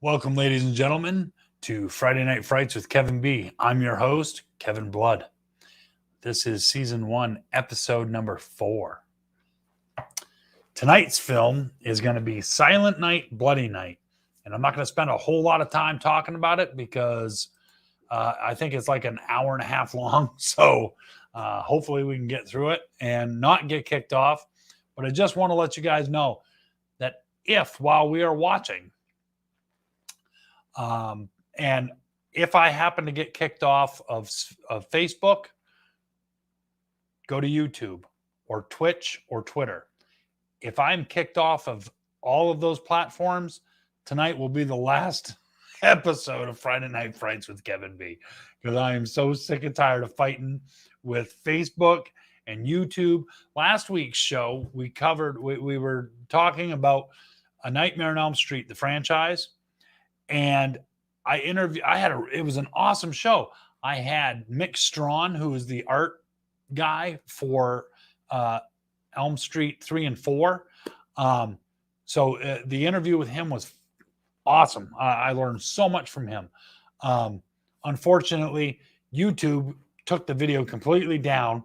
Welcome, ladies and gentlemen, to Friday Night Frights with Kevin B. I'm your host, Kevin Blood. This is season 1, episode number 4. Tonight's film is going to be Silent Night, Bloody Night. And I'm not going to spend a whole lot of time talking about it because I think it's like an hour and a half long. So hopefully we can get through it and not get kicked off. But I just want to let you guys know that while we are watching, and if I happen to get kicked off of Facebook, go to YouTube or Twitch or Twitter. If I'm kicked off of all of those platforms, tonight will be the last episode of Friday Night Frights with Kevin B. Because I am so sick and tired of fighting with Facebook and YouTube. Last week's show, we were talking about A Nightmare on Elm Street, the franchise. And it was an awesome show. I had Mick Strawn, who is the art guy for Elm Street 3 and 4. So the interview with him was awesome. I learned so much from him. Unfortunately, YouTube took the video completely down.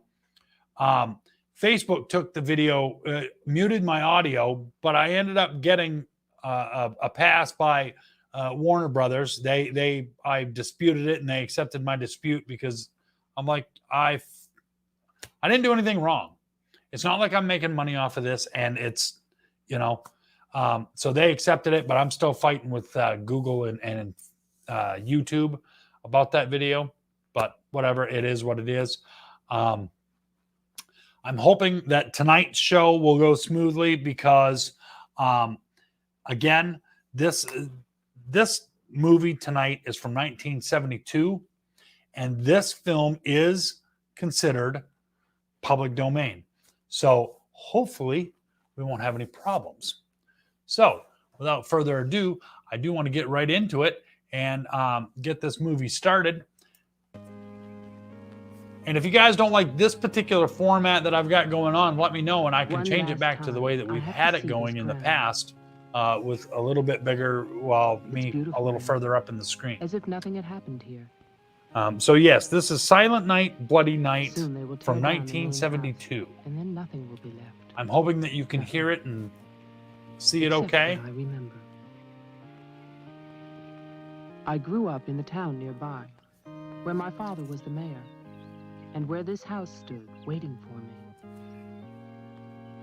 Facebook took the video, muted my audio, but I ended up getting a pass by Warner Brothers. I disputed it and they accepted my dispute because I'm like, I didn't do anything wrong. It's not like I'm making money off of this, and it's, so they accepted it, but I'm still fighting with Google and YouTube about that video. But whatever, it is what it is. I'm hoping that tonight's show will go smoothly because, again, this movie tonight is from 1972, and this film is considered public domain. So hopefully we won't have any problems. So without further ado, I do want to get right into it and get this movie started. And if you guys don't like this particular format that I've got going on, let me know and I can change it back to the way that we've had it going in the past. With a little bit bigger, me a little further up in the screen. As if nothing had happened here. So yes, this is Silent Night, Bloody Night from 1972. And then nothing will be left. I'm hoping that you can hear it and see it okay. I remember. I grew up in the town nearby, where my father was the mayor, and where this house stood waiting for me.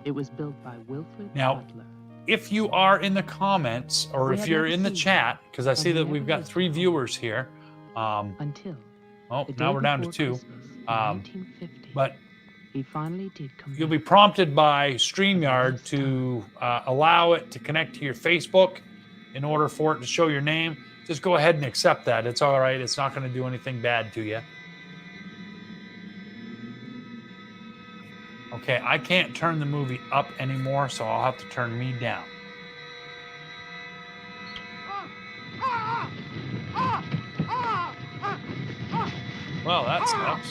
It was built by Wilfred Butler. If you are in the comments or if you're in the chat, because I see that we've got 3 viewers here. Now we're down to 2. But he finally did come you'll be prompted by StreamYard to allow it to connect to your Facebook in order for it to show your name. Just go ahead and accept that. It's all right. It's not going to do anything bad to you. Okay, I can't turn the movie up anymore, so I'll have to turn me down. Well, that sucks.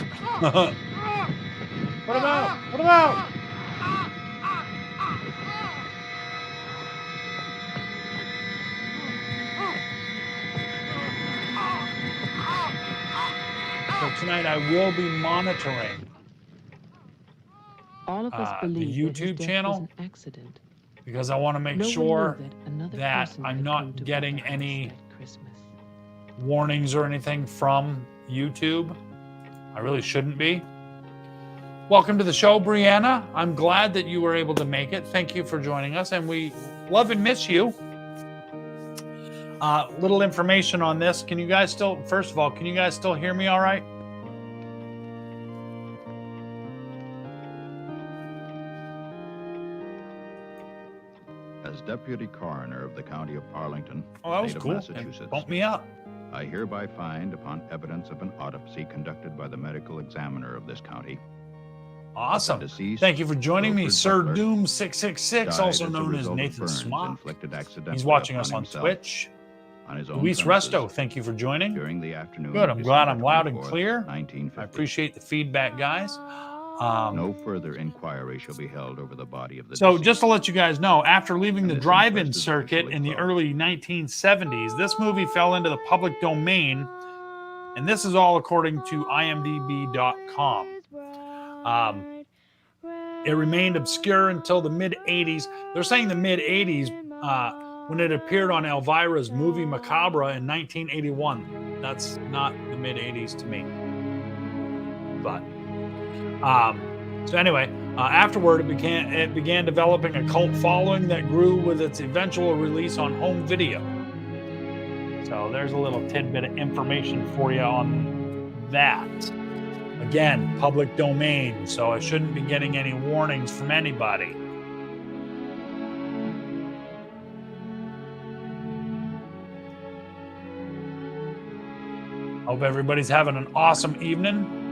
Put him out! Put him out! So tonight I will be monitoring all of us the YouTube channel because I want to make sure that I'm not getting any warnings or anything from YouTube. I really shouldn't be. Welcome to the show, Brianna. I'm glad that you were able to make it. Thank you for joining us, and we love and miss you. Little information on this. First of all, can you guys still hear me all right? As Deputy Coroner of the County of Arlington, that was State of cool. Massachusetts, Bump me up. I hereby find, upon evidence of an autopsy conducted by the medical examiner of this county, awesome. Deceased, thank you for joining me, Wilfred Sir Butler, Doom 666, also known as Nathan Smock. He's watching us on Twitch. On his own Luis premises Resto, thank you for joining. during the afternoon. Good. of I'm glad I'm December loud and 24th, clear. 1950. I appreciate the feedback, guys. No further inquiry shall be held over the body of the So deceased. just to let you guys know, after leaving the And this drive-in inquest is circuit officially in the closed. early 1970s, this movie fell into the public domain, and this is all according to imdb.com. It remained obscure until the mid-'80s. They're saying the mid-'80s when it appeared on Elvira's movie Macabre in 1981. That's not the mid-'80s to me. But so anyway, afterward it began developing a cult following that grew with its eventual release on home video. So there's a little tidbit of information for you on that. Again, public domain, so I shouldn't be getting any warnings from anybody. Hope everybody's having an awesome evening.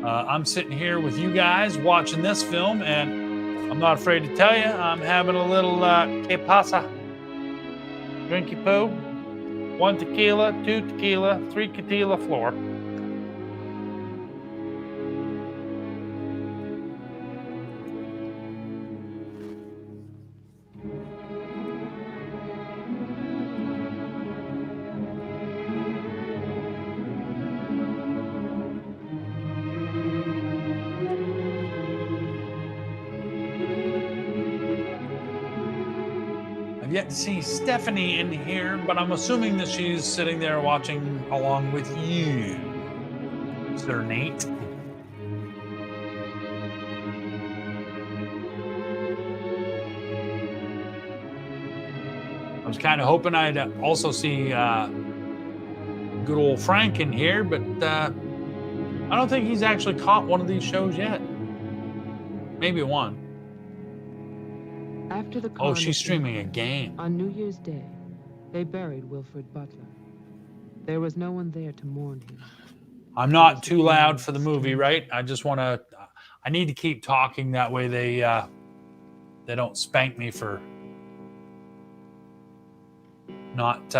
I'm sitting here with you guys watching this film, and I'm not afraid to tell you, I'm having a little que pasa? Drinky poo. 1 tequila, 2 tequila, 3 tequila floor. I've yet to see Stephanie in here, but I'm assuming that she's sitting there watching along with you, Sir Nate. I was kind of hoping I'd also see good old Frank in here, but I don't think he's actually caught one of these shows yet. Maybe one. After the Oh, she's carnage streaming a inquest, game. On New Year's Day, they buried Wilfred Butler. There was no one there to mourn him. I'm not too loud for the movie, right? I just want to. I need to keep talking that way. They don't spank me for not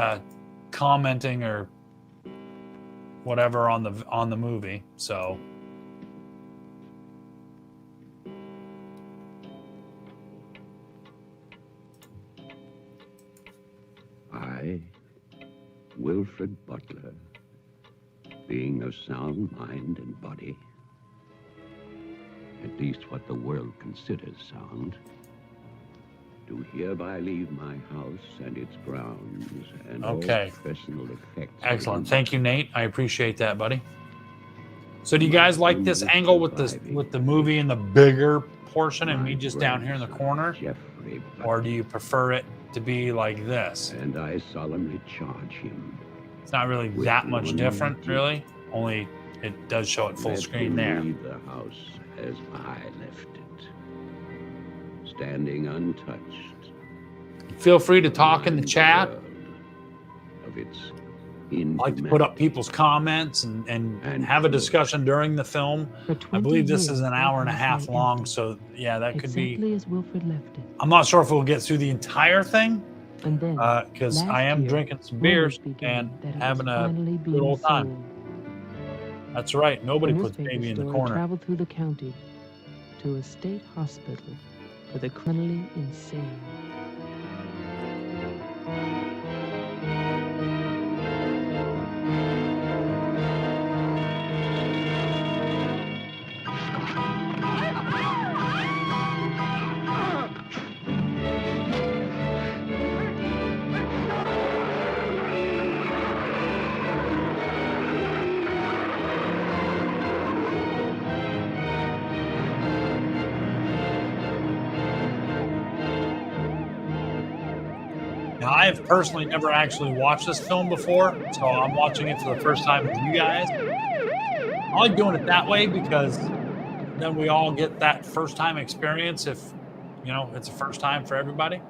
commenting or whatever on the movie. So. I, Wilfred Butler, being of sound mind and body, at least what the world considers sound, do hereby leave my house and its grounds and Okay. all personal effects. Excellent. Thank you, Nate. I appreciate that, buddy. So do you guys like this angle with the movie in the bigger portion and me just down here in the corner? Jeffrey Butler, Or do you prefer it to be like this? and I solemnly charge him. It's not really that much different, really. Only it does show it full Let screen him there. leave the house as I left it, standing untouched. Feel free to talk in the chat. Of its I like to put up people's comments and have a discussion during the film. I believe this is an hour and a half long, so yeah, that could be. Exactly as Wilfred left it. I'm not sure if we'll get through the entire thing And then, because last I am year, drinking some beers rumors began and that it was having a finally good being old time. sold. That's right. Nobody The puts newspaper baby in the story corner. traveled through the county to a state hospital for the criminally insane. Now, I have personally never actually watched this film before, so I'm watching it for the first time with you guys. I like doing it that way because then we all get that first time experience if, you know, it's a first time for everybody.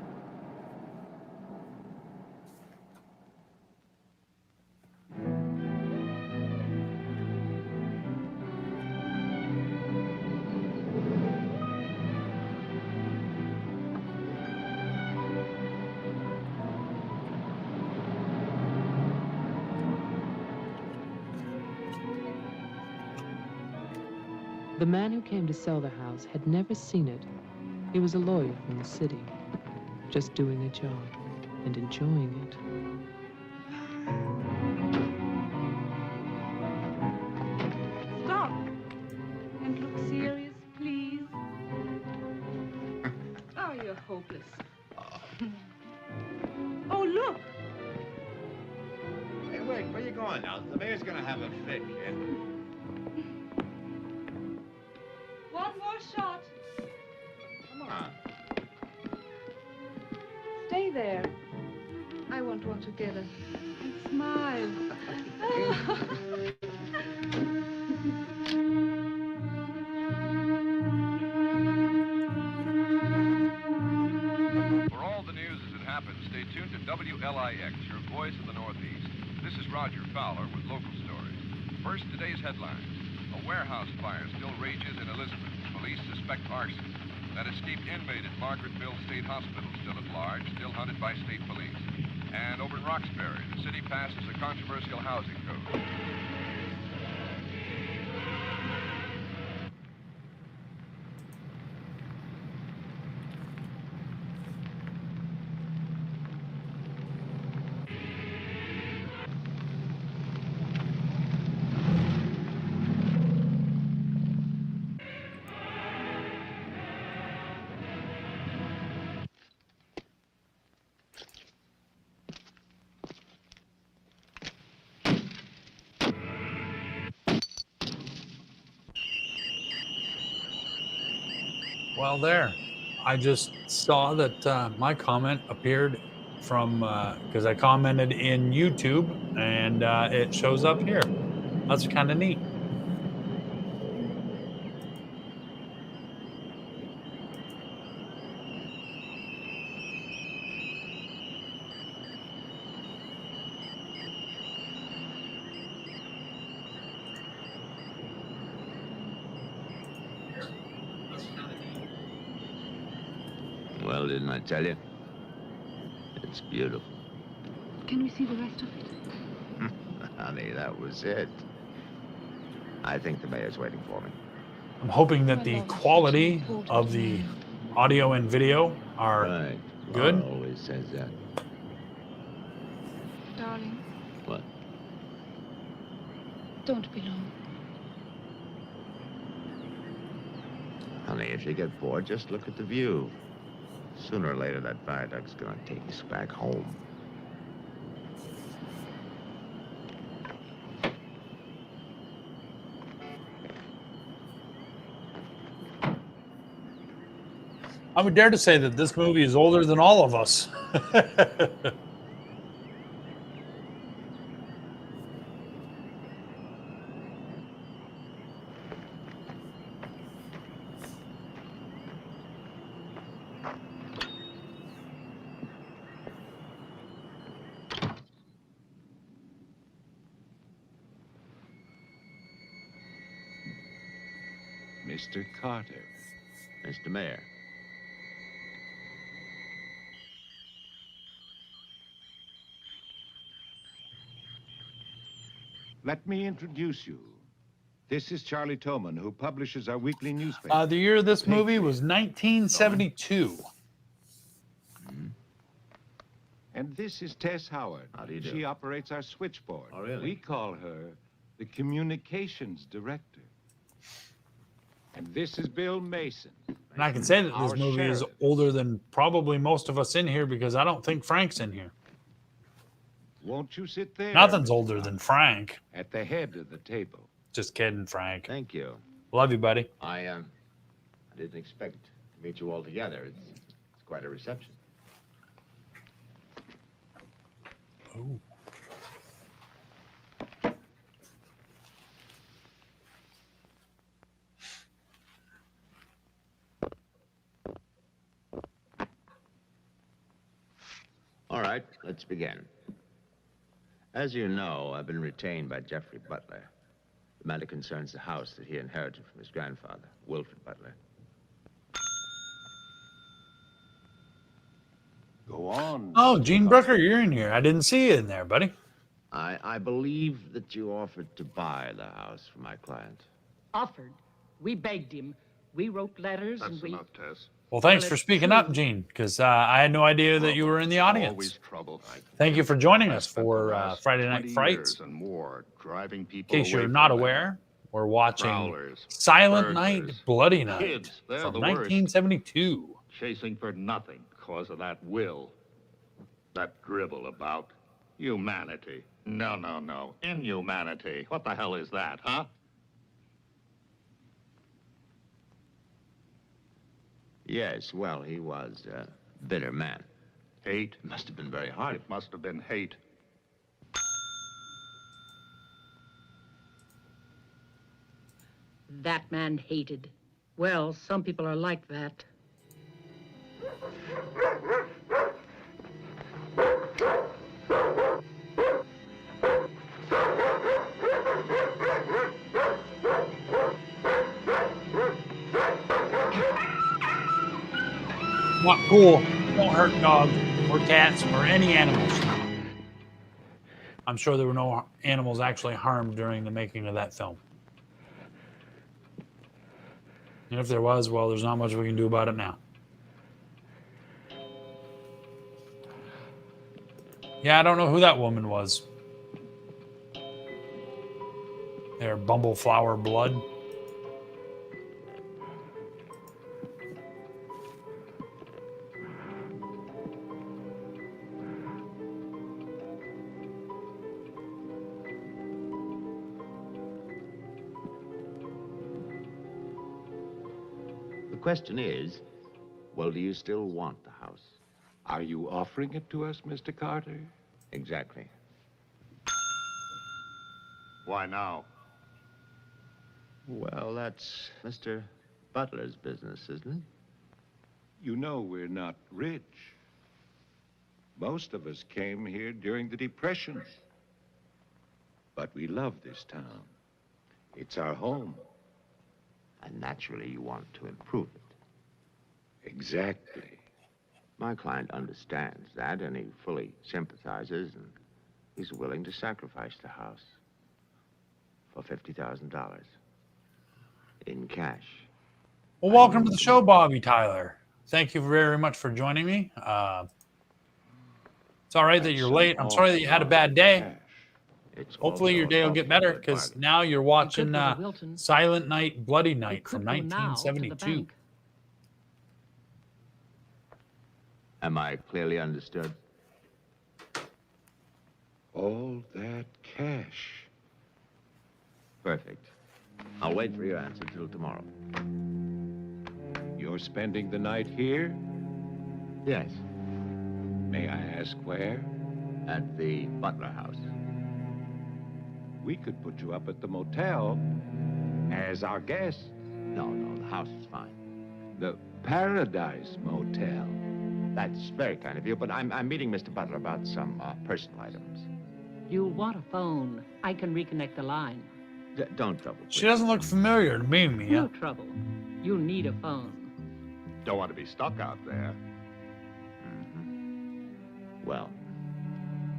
The man who came to sell the house had never seen it. He was a lawyer from the city, just doing a job and enjoying it. Stop and look serious, please. Oh, you're hopeless. Oh, look. Hey, wait, where you going now? The mayor's gonna have a fit, kid. One more shot. Come on. Stay there. I want one together. And smile. For all the news as it happens, stay tuned to WLIX, your voice of the Northeast. This is Roger Fowler with local stories. First, today's headlines. A warehouse fire still rages in Elizabeth. Police suspect arson. That escaped inmate at Margaretville State Hospital still at large, still hunted by state police. And over in Roxbury, the city passes a controversial housing code. Well, there. I just saw that my comment appeared from because I commented in YouTube, and it shows up here. That's kind of neat. Well, didn't I tell you? It's beautiful. Can we see the rest of it? Honey, that was it. I think the mayor's waiting for me. I'm hoping that the quality of the audio and video are Right. good. Laura always says that. Darling, What? don't be long. Honey, if you get bored, just look at the view. Sooner or later, that viaduct's gonna take us back home. I would dare to say that this movie is older than all of us. Mr. Carter. Mr. Mayor. Let me introduce you. This is Charlie Toman, who publishes our weekly newspaper. The year of this Patriot. movie was 1972. And this is Tess Howard. How do you do? She operates our switchboard. Oh, really? We call her the communications director. And this is Bill Mason. And I can say that this Our movie is sheriff. older than probably most of us in here because I don't think Frank's in here. Won't you sit there? Nothing's Mr. older Carter, than Frank. at the head of the table. Just kidding, Frank. Thank you. Love you, buddy. I didn't expect to meet you all together. It's quite a reception. Ooh. All right, let's begin. As you know, I've been retained by Jeffrey Butler. The matter concerns the house that he inherited from his grandfather, Wilfred Butler. Go on. Oh, Mr. Gene Carter. Brooker, you're in here. I didn't see you in there, buddy. I believe that you offered to buy the house for my client. Offered? We begged him. We wrote letters and That's we... enough, Tess. Well, thanks Well, for it's speaking true. up, Gene, because I had no idea that you were in the audience. Always trouble. Thank you for joining I us spent the for last Friday Night 20 Frights. years and more driving In people case you're away not from them. aware, we're watching Prowlers, Silent Night, burglars, Bloody Night kids, they're from the worst. 1972. Chasing for nothing because of that will. That dribble about humanity. No, no, no. Inhumanity. What the hell is that, huh? Yes, well, he was a bitter man. Hate. It must have been very hard. It must have been hate. That man hated. Well, some people are like that. Not cool. Don't hurt dogs or cats or any animals. I'm sure there were no animals actually harmed during the making of that film. And if there was, well, there's not much we can do about it now. Yeah, I don't know who that woman was. There, Bumbleflower Blood. The question is, well, do you still want the house? Are you offering it to us, Mr. Carter? Exactly. Why now? Well, that's Mr. Butler's business, isn't it? You know we're not rich. Most of us came here during the Depression. But we love this town. It's our home. And naturally, you want to improve it. Exactly. My client understands that, and he fully sympathizes, and he's willing to sacrifice the house for $50,000 in cash. Well, welcome to the show, Bobby Tyler. Thank you very much for joining me. It's all right that you're late. I'm sorry that you had a bad day. It's Hopefully your also day will an get awful better good because bargain. now you're It watching could go to Wilton. Silent Night, Bloody It Night from could go now to the 1972. bank. Am I clearly understood? All that cash. Perfect. I'll wait for your answer till tomorrow. You're spending the night here? Yes, May I ask where? at the Butler house. We could put you up at the motel as our guest. No, the house is fine. The Paradise Motel. That's very kind of you, but I'm meeting Mr. Butler about some personal items. You'll want a phone. I can reconnect the line. Don't trouble. She please. doesn't look familiar to me, No Mia. trouble. You'll need a phone. Don't want to be stuck out there. Mhm. Well,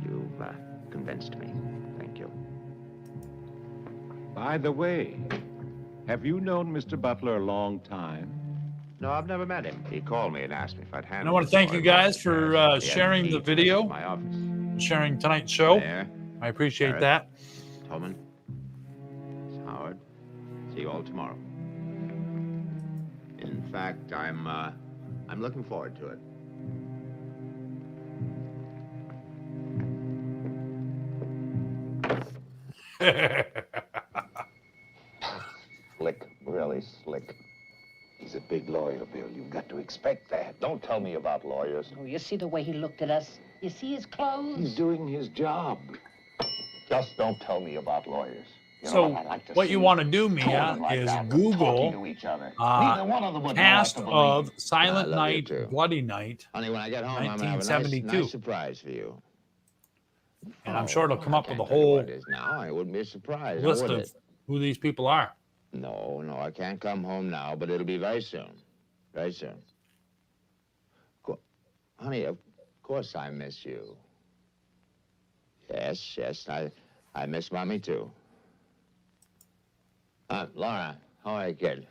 you've convinced me. Thank you. By the way, have you known Mr. Butler a long time? No, I've never met him. He called me and asked me if I'd handle And I want to this thank for you him. guys for He had sharing key the to video, my office. sharing tonight's show. There, I appreciate Garrett. that. Tolman, Miss Howard. See you all tomorrow. In fact, I'm looking forward to it. Slick, really slick. He's a big lawyer, Bill. You've got to expect that. Don't tell me about lawyers. Oh, you see the way he looked at us? You see his clothes? He's doing his job. Just don't tell me about lawyers. You know So I'd like to what you see? want to do, Two Mia, of them like is that, talking Google to each other. Neither one of them would know what cast to of believe. Silent I love you Night, too. Bloody Night, Honey, when I get home, I'm gonna have a 1972. nice surprise for you. and I'm sure it'll come up I with a can't tell you whole what it is now. It wouldn't be a surprise, list would of it? who these people are. No, I can't come home now, but it'll be very soon. Very soon. Honey, of course I miss you. Yes, I miss Mommy too. Laura, All right, kid.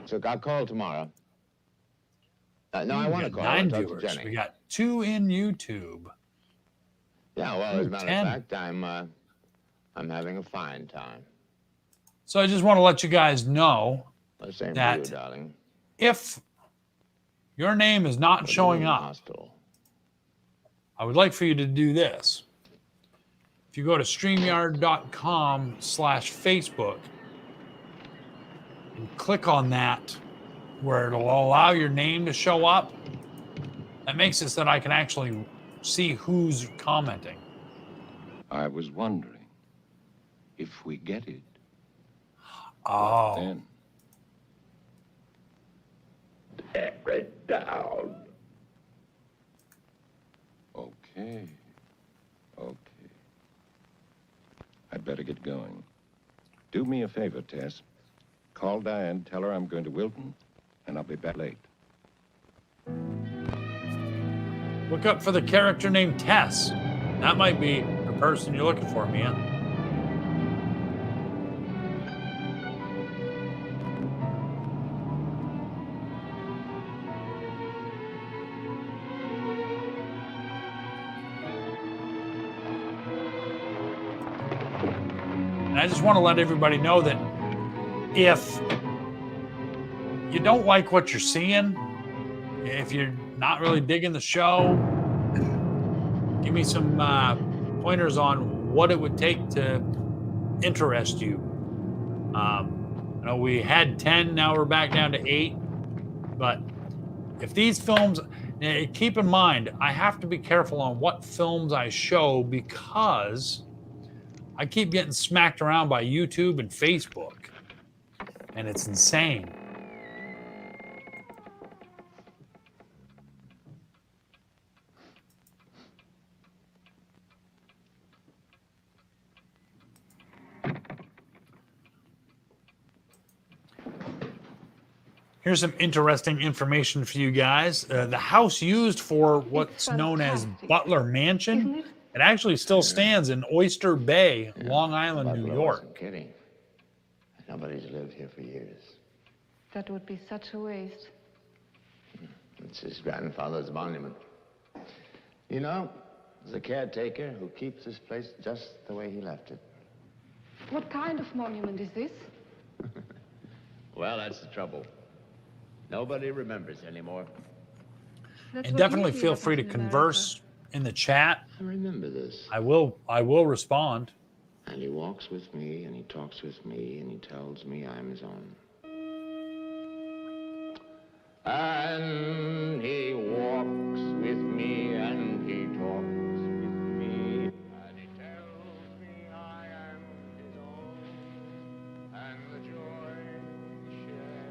So I'll call tomorrow. No, I want to call. 9 Talk to viewers. Jenny. We got 2 in YouTube. Yeah, well, as a matter 10. of fact, I'm having a fine time. So I just want to let you guys know The same that to you, darling. if your name is not showing up, Hospital. I would like for you to do this. If you go to StreamYard.com/Facebook and click on that where it'll allow your name to show up, that makes it so that I can actually see who's commenting. I was wondering if we get it. Oh. What then? Tear it down. Okay. Okay. I'd better get going. Do me a favor, Tess. Call Diane, tell her I'm going to Wilton, and I'll be back late. Look up for the character named Tess. That might be the person you're looking for, Mia. And I just want to let everybody know that if you don't like what you're seeing, if you're not really digging the show, give me some pointers on what it would take to interest you. I know we had 10, now we're back down to 8. But if these films, keep in mind, I have to be careful on what films I show because I keep getting smacked around by YouTube and Facebook, and it's insane. Here's some interesting information for you guys. The house used for what's known as Butler Mansion, it actually still stands in Oyster Bay, Long Island, New York. Wasn't kidding. Nobody's lived here for years. That would be such a waste. It's his grandfather's monument. You know, there's a caretaker who keeps this place just the way he left it. What kind of monument is this? Well, that's the trouble. Nobody remembers anymore. And definitely feel free to converse in the chat. I remember this. I will respond. And he walks with me, and he talks with me, and he tells me I'm his own. And he walks with me, and he talks with me, and he tells me I am his own, and the joy we share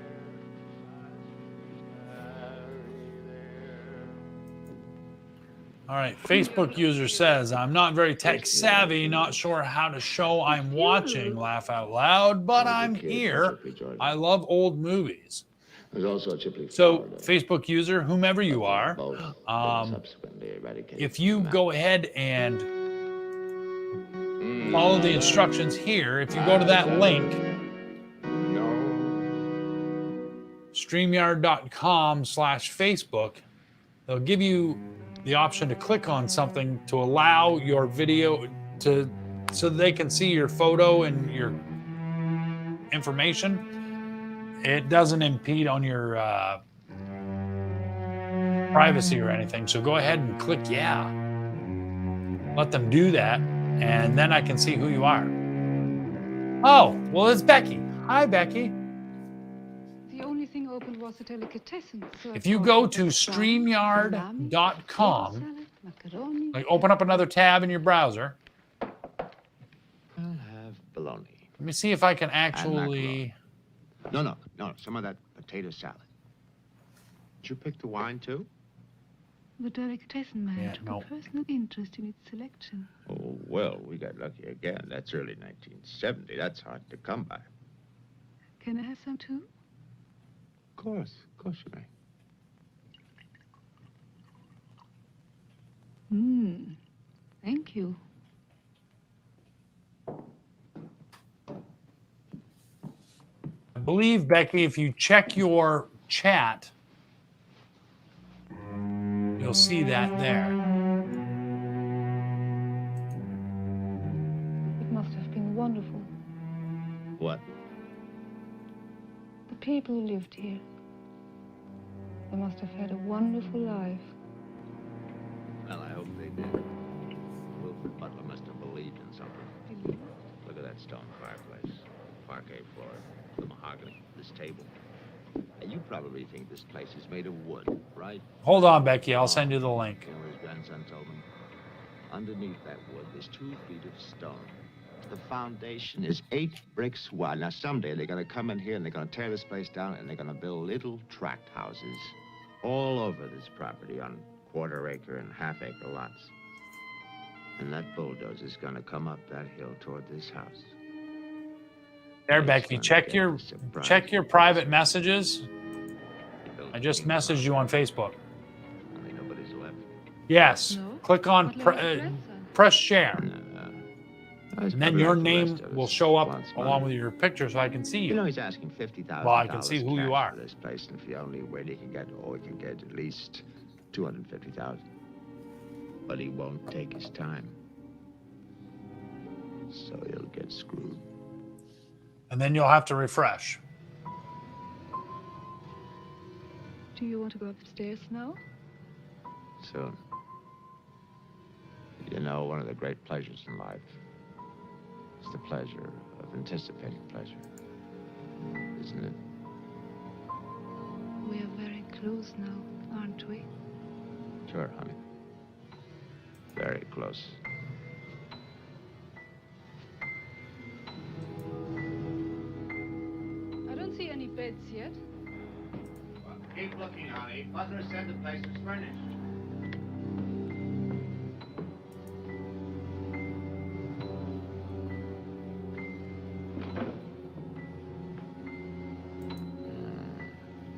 All right, Facebook user says, I'm not very tech savvy, not sure how to show I'm watching, laugh out loud, but I'm here. I love old movies. There's also a Chipley So, flower, Facebook user, whomever you are, if you go ahead and follow the instructions here, if you go to that link, StreamYard.com/Facebook, they'll give you the option to click on something to allow your video to, so they can see your photo and your information. It doesn't impede on your privacy or anything. So go ahead and click yeah. Let them do that, and then I can see who you are. Oh, well, it's Becky. Hi, Becky. The only thing open was the delicatessen. So If you go to StreamYard.com, like open up another tab in your browser. I'll have bologna. Let me see if I can actually. No, some of that potato salad. Did you pick the wine, too? The delicatessen man took a personal interest in its selection. Oh, well, we got lucky again. That's early 1970. That's hard to come by. Can I have some, too? Of course you may. Thank you. believe, Becky, if you check your chat, you'll see that there. It must have been wonderful. What? The people who lived here. They must have had a wonderful life. Well, I hope they did. Wilfred Butler must have believed in something. Look at that stone fireplace, parquet floor, the mahogany, this table. And you probably think this place is made of wood, right? Hold on, Becky. I'll send you the link. You know what his grandson told me? Underneath that wood, there's 2 feet of stone. The foundation is 8 bricks wide. Now, someday they're going to come in here and they're going to tear this place down and they're going to build little tract houses all over this property on quarter-acre and half-acre lots. And that bulldozer's going to come up that hill toward this house. There, Becky. Check your private messages. I just messaged you on Facebook. I mean, nobody's left. Yes. No? Click on Grandson? press share, He's and then probably your like the name rest of will us, show up wants along money. with your picture, so I can see You know, you. he's asking $50,000. Well, I can see who you cash are. for this place, and if the only way he can get, he can get at least $250,000. But he won't take his time, so he'll get screwed. And then you'll have to refresh. Do you want to go upstairs now? Soon. You know, one of the great pleasures in life is the pleasure of anticipating pleasure, isn't it? We are very close now, aren't we? Sure, honey. Very close. I don't see any beds yet. Well, keep looking, honey. Butler said the place was furnished.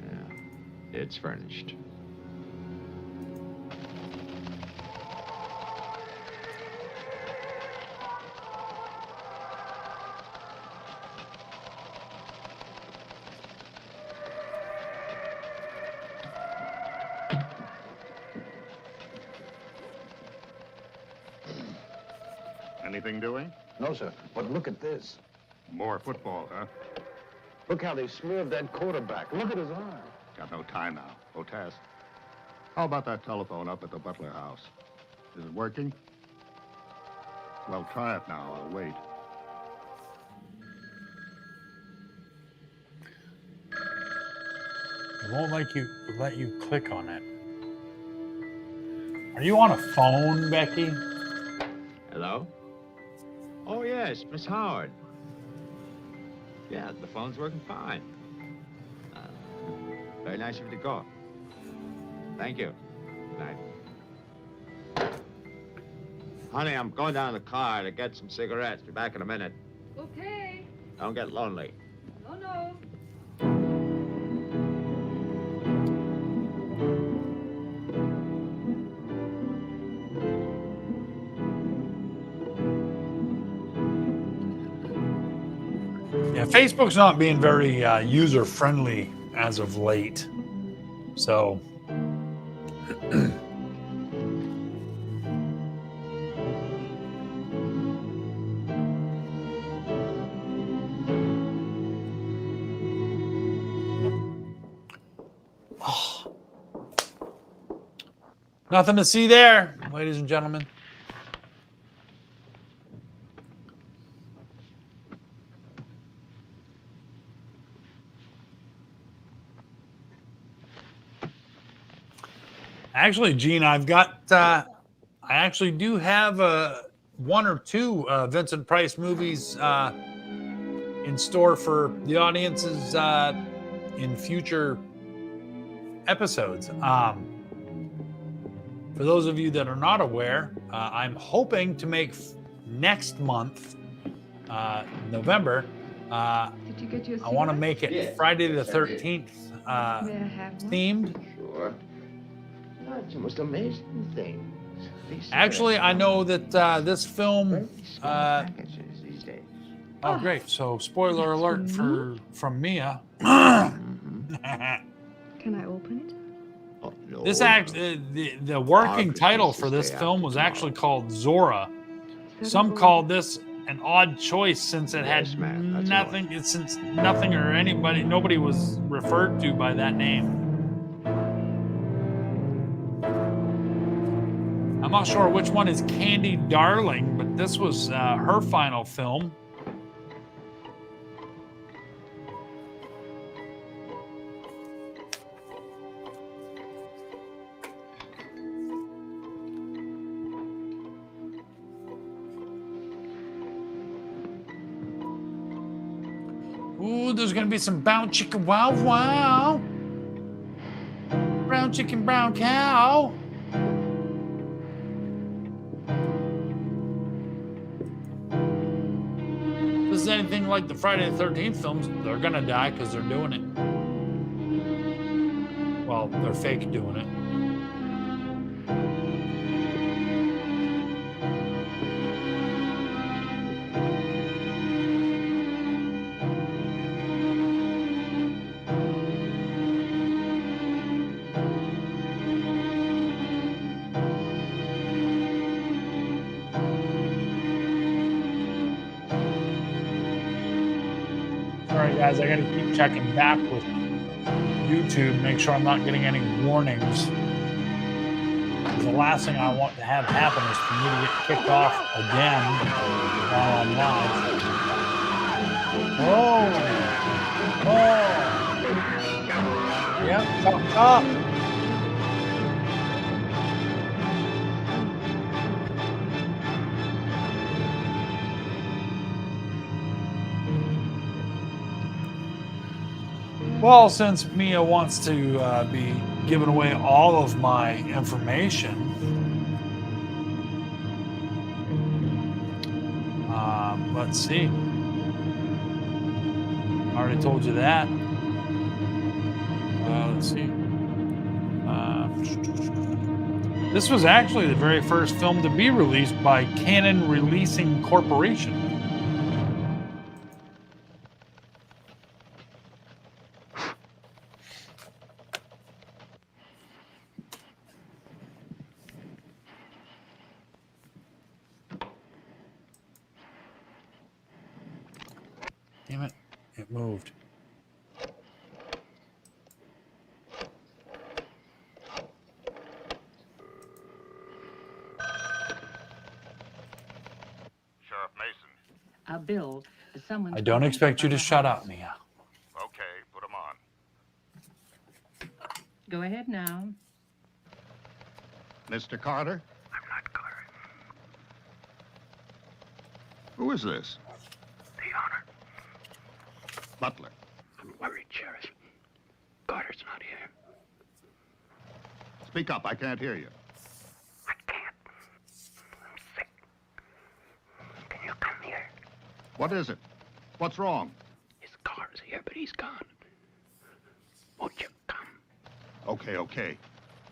Yeah, it's furnished. Anything doing? No, sir. But look at this. More football, huh? Look how they smeared that quarterback. Look at his arm. Got no time now. Otes. How about that telephone up at the Butler house? Is it working? Well, try it now. I'll wait. It won't let you click on it. Are you on a phone, Becky? Hello? Oh, yes, Miss Howard. Yeah, the phone's working fine. Very nice of you to call. Thank you. Good night. Honey, I'm going down to the car to get some cigarettes. Be back in a minute. Okay. Don't get lonely. No, no. Yeah, Facebook's not being very user-friendly as of late. So, nothing to see there, ladies and gentlemen. Actually, Gene, I've got, I actually do have one or two Vincent Price movies in store for the audiences in future episodes. For those of you that are not aware, I'm hoping to make next month, November, Did you get your I want to cigarette? make it Yes, Friday the yes, I did. 13th May I have one? themed. Sure. That's the most amazing thing. Actually, I know that this film, Very small packages these days. Oh, great. So, spoiler alert from Mia. Can I open it? Oh, no. This the working title for this film was actually called Zora. Some called this an odd choice since it had nothing, since nothing or nobody was referred to by that name. I'm not sure which one is Candy Darling, but this was her final film. Ooh, there's gonna be some brown chicken, wow, wow. Brown chicken, brown cow. If this is anything like the Friday the 13th films, they're gonna die because they're doing it. Well, they're fake doing it. Sorry guys, I gotta keep checking back with YouTube, make sure I'm not getting any warnings. The last thing I want to have happen is for me to get kicked off again while I'm live. Oh! Yep, chop, chop! Well, since Mia wants to be giving away all of my information, let's see. I already told you that. Let's see. This was actually the very first film to be released by Canon Releasing Corporation. Damn it, it moved. Sheriff Mason. Bill, someone's... I don't expect you to shut up, Mia. Okay, put him on. Go ahead now. Mr. Carter? I'm not Carter. Who is this? The honor. Butler. I'm worried, Sheriff. Carter's not here. Speak up, I can't hear you. I can't. I'm sick. Can you come here? What is it? What's wrong? His car's here, but he's gone. Won't you come? Okay, okay.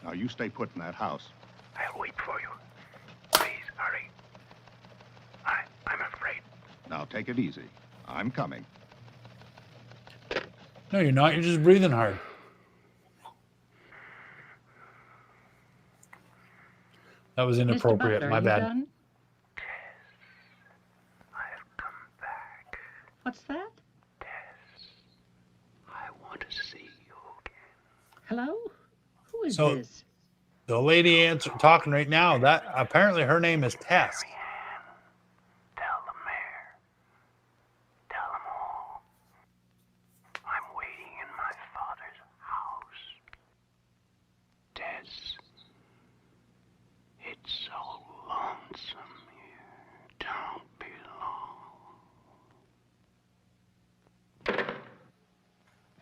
Now you stay put in that house. I'll wait for you. Please, hurry. I'm afraid. Now take it easy. I'm coming. No, you're not. You're just breathing hard. That was inappropriate. Mr. Butler, My bad. Done? I have come back. What's that? Tess, I want to see you again. Hello? Who is So- this? The lady talking right now, that apparently her name is Tess. Tell the mayor. Tell them all. I'm waiting in my father's house. Tess, it's so lonesome here. Don't be long.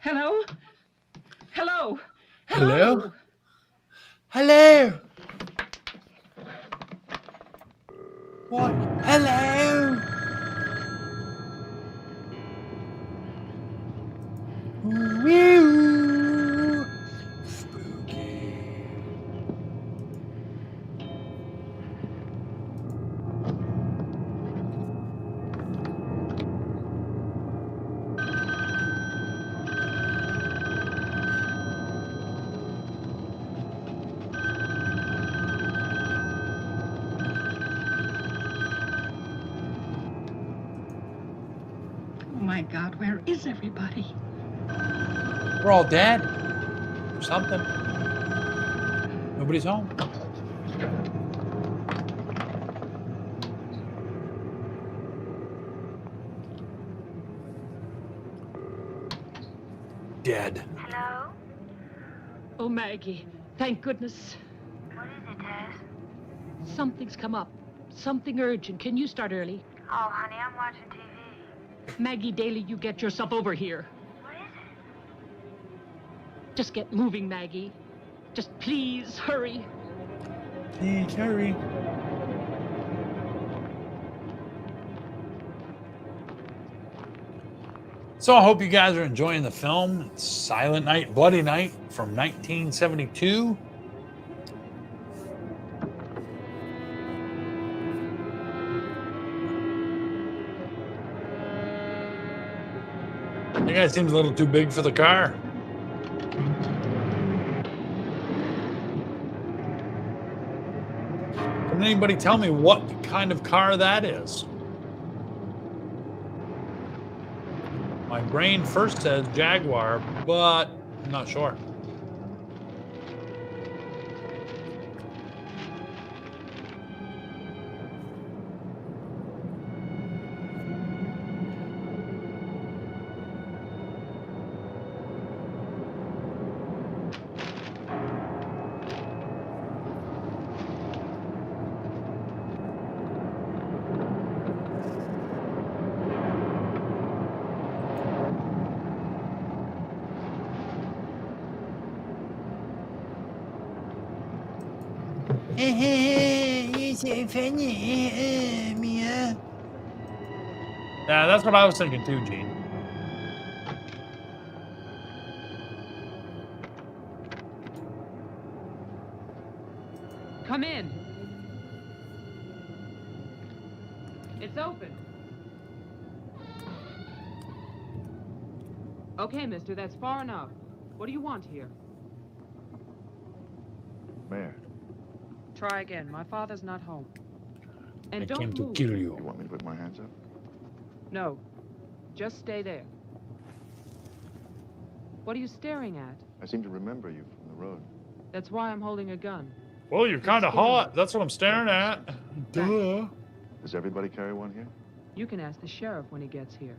Hello? Hello? Hello? Hello? What? Hello? Woo! Spooky. my God, where is everybody? We're all dead. Or something. Nobody's home. Dead. Hello? Oh, Maggie, thank goodness. What is it, Tess? Something's come up. Something urgent. Can you start early? Oh, honey, I'm watching TV. Maggie Daly, you get yourself over here. What is it? Just get moving, Maggie. Just please, hurry. Please hurry. So I hope you guys are enjoying the film. It's Silent Night, Bloody Night from 1972. The guy seems a little too big for the car. Can anybody tell me what kind of car that is? My brain first says Jaguar, but I'm not sure. Yeah, that's what I was thinking too, Gene. Come in. It's open. Okay, mister, that's far enough. What do you want here? Mayor, Try again. My father's not home. And I don't came to move. kill you. you want me to put my hands up? No. Just stay there. What are you staring at? I seem to remember you from the road. That's why I'm holding a gun. Well, you're kind of hot. That's what I'm staring at. Duh. Does everybody carry one here? You can ask the sheriff when he gets here.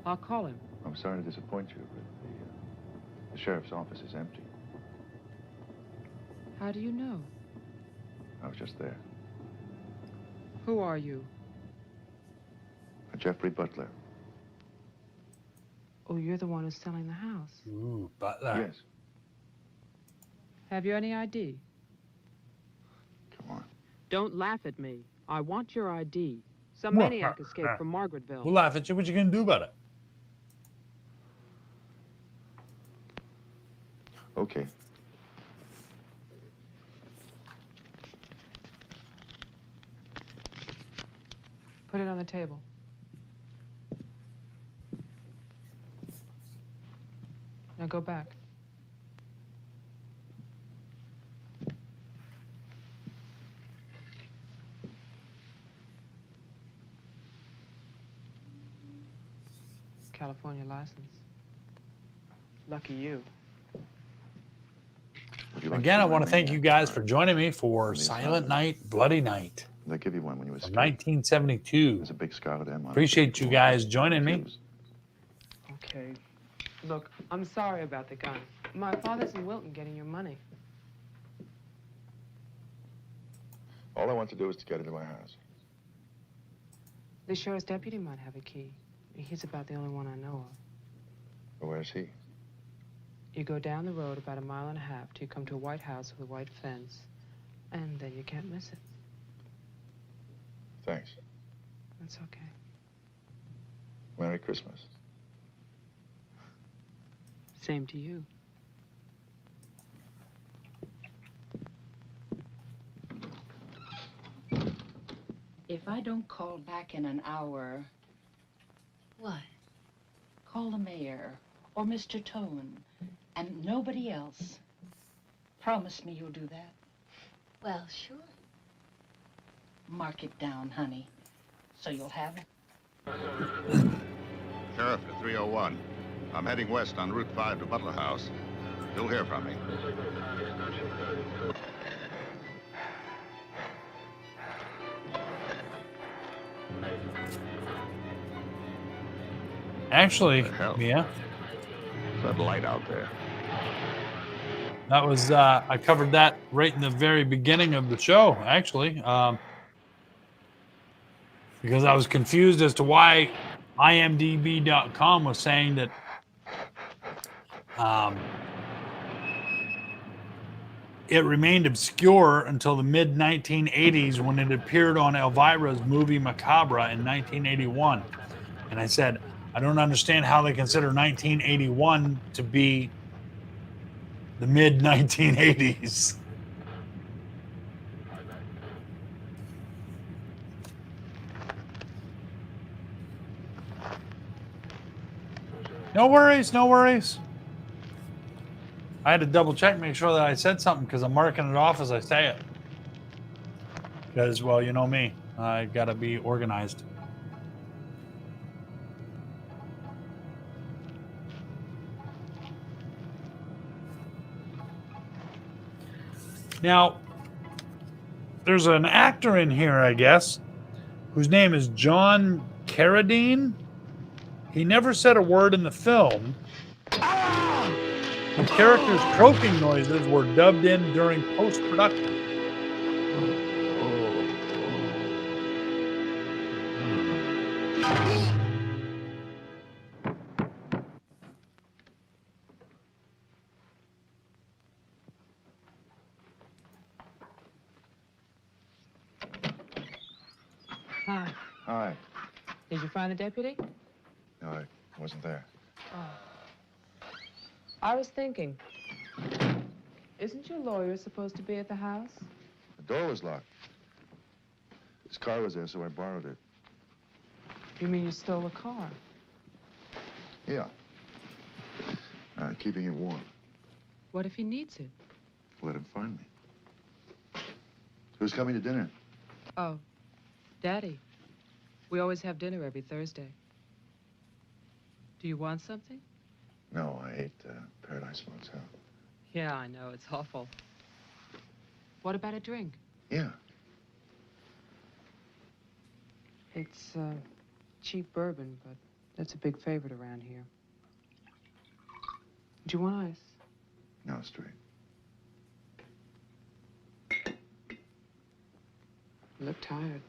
I'll call him. I'm sorry to disappoint you, but the sheriff's office is empty. How do you know? I was just there. Who are you? Jeffrey Butler. Oh, you're the one who's selling the house. Ooh, Butler. Yes. Have you any ID? Come on. Don't laugh at me. I want your ID. Some Well, maniac escaped from Margaretville. We'll laugh at you. What you gonna do about it? Okay. Put it on the table. Now go back. California license. Lucky you. Again, I want to thank you guys for joining me for Silent Night, Bloody Night They give you one when you from escape. 1972. There's a big scarlet M on it. Appreciate you guys joining me. Okay. Look, I'm sorry about the gun. My father's in Wilton getting your money. All I want to do is to get into my house. The sheriff's deputy might have a key. He's about the only one I know of. Well, where's he? You go down the road about 1.5 miles till you come to a white house with a white fence, and then you can't miss it. Thanks. That's okay. Merry Christmas. Same to you. If I don't call back in an hour... What? Call the mayor or Mr. Tone and nobody else. Promise me you'll do that. Well, sure. Mark it down, honey, so you'll have it. Sheriff to 301. I'm heading west on Route 5 to Butler House. You'll hear from me. Actually, yeah. That light out there. That was, I covered that right in the very beginning of the show, actually. Because I was confused as to why IMDb.com was saying that it remained obscure until the mid 1980s when it appeared on Elvira's movie Macabre in 1981. And I said, I don't understand how they consider 1981 to be the mid 1980s. No worries, no worries. I had to double check, make sure that I said something because I'm marking it off as I say it. Because, well, you know me, I gotta be organized. Now, there's an actor in here, I guess, whose name is John Carradine. He never said a word in the film. The character's croaking noises were dubbed in during post-production. Hi. Hi. Did you find the deputy? No, I wasn't there. Oh. I was thinking, isn't your lawyer supposed to be at the house? The door was locked. His car was there, so I borrowed it. You mean you stole a car? Yeah. Keeping it warm. What if he needs it? Let him find me. Who's coming to dinner? Oh, Daddy. We always have dinner every Thursday. Do you want something? No, I ate Paradise Motel. Yeah, I know. It's awful. What about a drink? Yeah. It's cheap bourbon, but that's a big favorite around here. Do you want ice? No, straight. You look tired.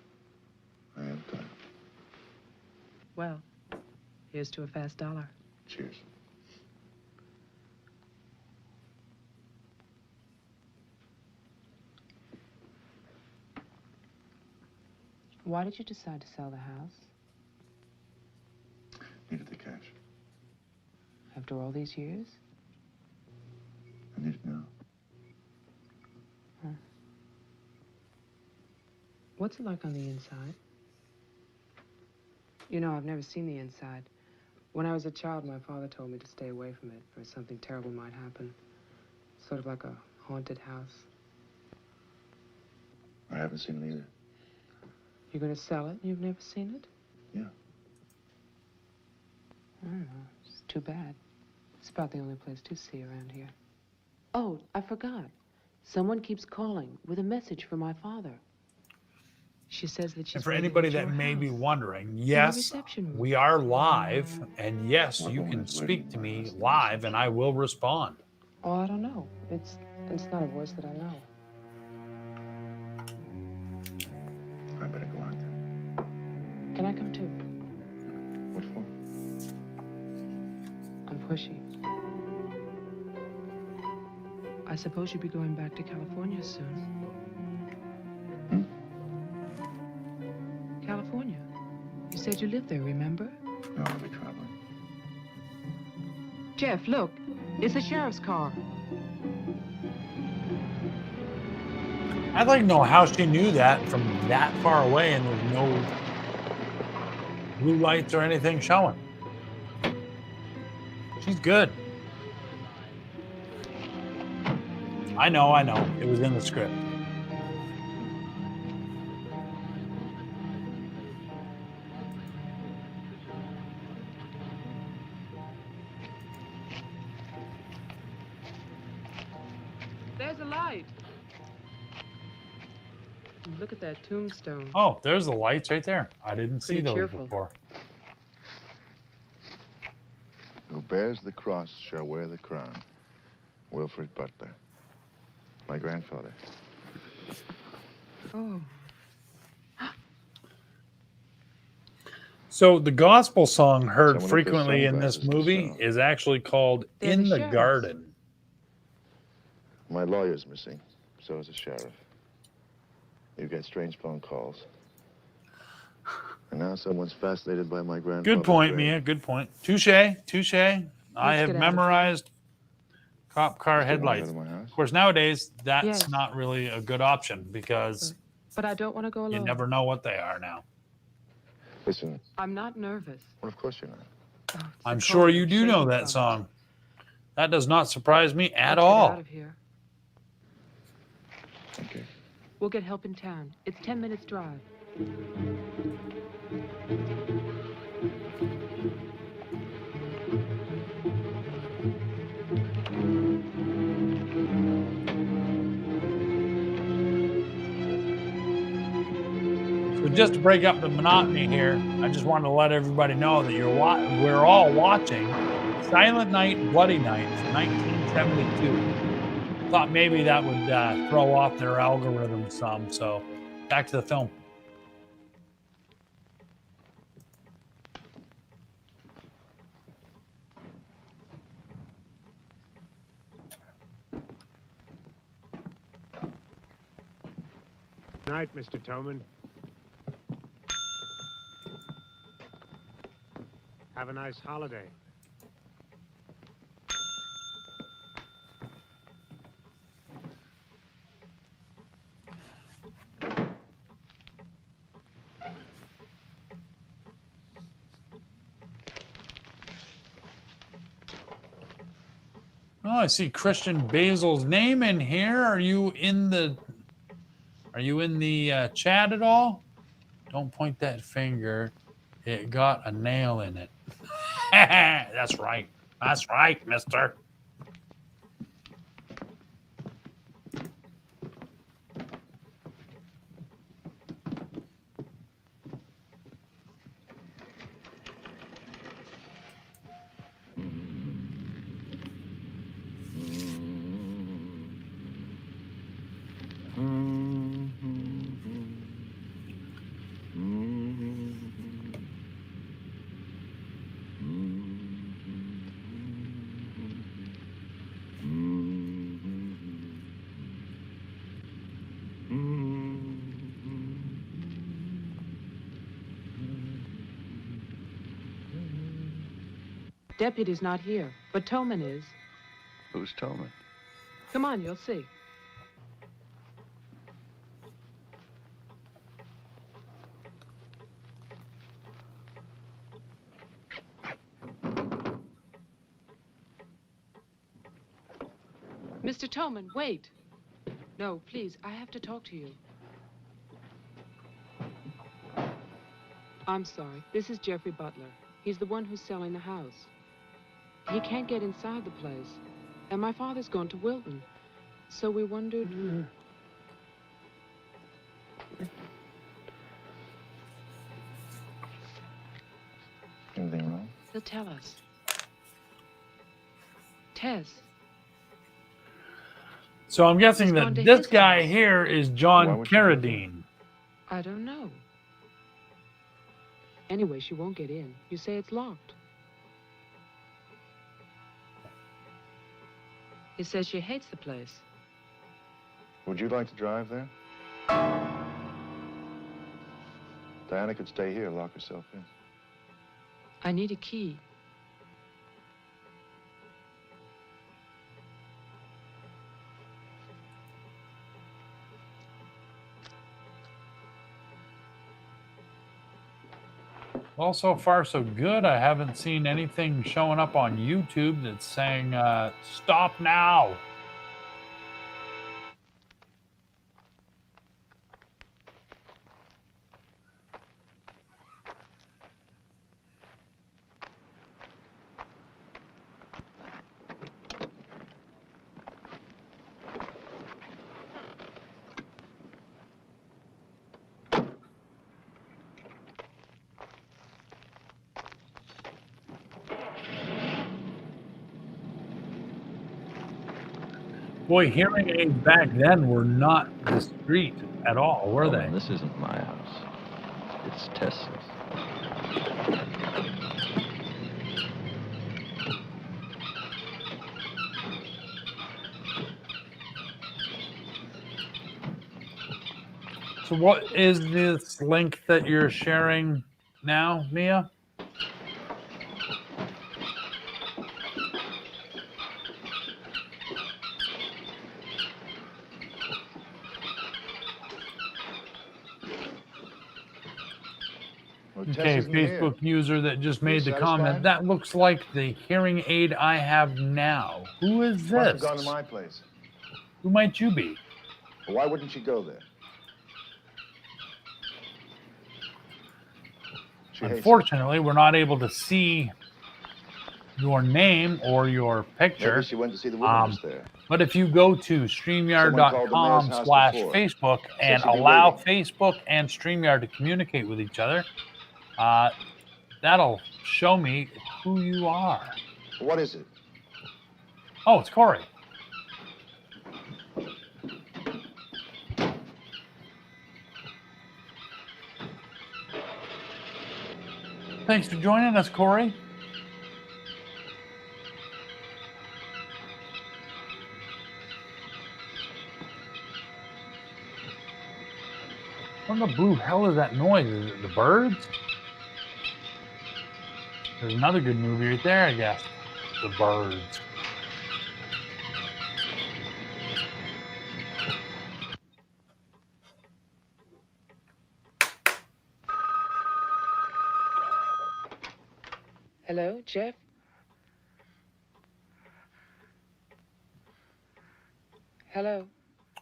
I am tired. Well, here's to a fast dollar. Cheers. Why did you decide to sell the house? Needed the cash. After all these years? I need it now. Huh. What's it like on the inside? You know, I've never seen the inside. When I was a child, my father told me to stay away from it, for something terrible might happen. Sort of like a haunted house. I haven't seen it either. You're gonna sell it and you've never seen it? Yeah. I don't know. It's too bad. It's about the only place to see around here. Oh, I forgot. Someone keeps calling with a message for my father. She says that she's And for waiting anybody at that your may be house. wondering, the yes, reception room. we are live, and yes, you can speak to me live, and I will respond. Oh, I don't know. It's not a voice that I know. I better go out there. Can I come too? What for? I'm pushy. I suppose you'll be going back to California soon. California. You said you lived there, remember? No, I'll be traveling. Jeff, look. It's the sheriff's car. I'd like to know how she knew that from that far away and there's no blue lights or anything showing. She's good. I know. It was in the script. Look at that tombstone. Oh, there's the lights right there. I didn't see Pretty those cheerful. before. Who bears the cross shall wear the crown. Wilfred Butler. My grandfather. Oh. So the gospel song heard Someone who puts frequently in this sunglasses to movie sell. is actually called They're In the the sheriffs. Garden. My lawyer's missing. So is the sheriff. You get strange phone calls. And now someone's fascinated by my grandfather's Good point, grave. Mia. Good point. Touche. Touche. I Let's have get out of here. memorized cop car Still wanna go headlights. to my house? Of course, nowadays, that's Yes. not really a good option because But I don't want to go alone. you never know what they are now. Listen, I'm not nervous. well, of course you're not. Oh, it's I'm the sure cold you and do know shame that from it. song. That does not surprise me at Let's get all. out of here. Okay. We'll get help in town. It's 10 minutes drive. So just to break up the monotony here, I just wanted to let everybody know that we're all watching Silent Night, Bloody Night from 1972. Thought maybe that would throw off their algorithm some. So back to the film. Night, Mr. Toman. Have a nice holiday. Oh, I see Christian Basil's name in here. Are you in the chat at all? Don't point that finger. It got a nail in it. That's right. That's right, mister. Deputy's not here, but Toman is. Who's Toman? Come on, you'll see. Mr. Toman, wait. No, please, I have to talk to you. I'm sorry. This is Jeffrey Butler. He's the one who's selling the house. He can't get inside the place. And my father's gone to Wilton. So we wondered... Anything wrong? He'll tell us. Tess. So I'm guessing He's that gone to this his guy house. here is Why John would you do that? Carradine. I don't know. Anyway, she won't get in. You say it's locked. He says she hates the place. Would you like to drive there? Diana could stay here, lock herself in. I need a key. Well, so far so good. I haven't seen anything showing up on YouTube that's saying stop now. Boy, hearing aids back then were not discreet at all, were they? This isn't my house. It's Tess's. So what is this link that you're sharing now, Mia? Okay, Facebook user that just made the comment. That looks like the hearing aid I have now. Who is She must have this? gone to my place. Who might you be? But why wouldn't she go there? Unfortunately, we're not able to see your name or your picture. Maybe she went to see the woman who's there. But if you go to StreamYard.com/Facebook and allow Facebook and StreamYard to communicate with each other, that'll show me who you are. What is it? Oh, it's Corey. Thanks for joining us, Corey. What in the blue hell is that noise? Is it the birds? There's another good movie right there, I guess. The Birds. Hello, Jeff? Hello?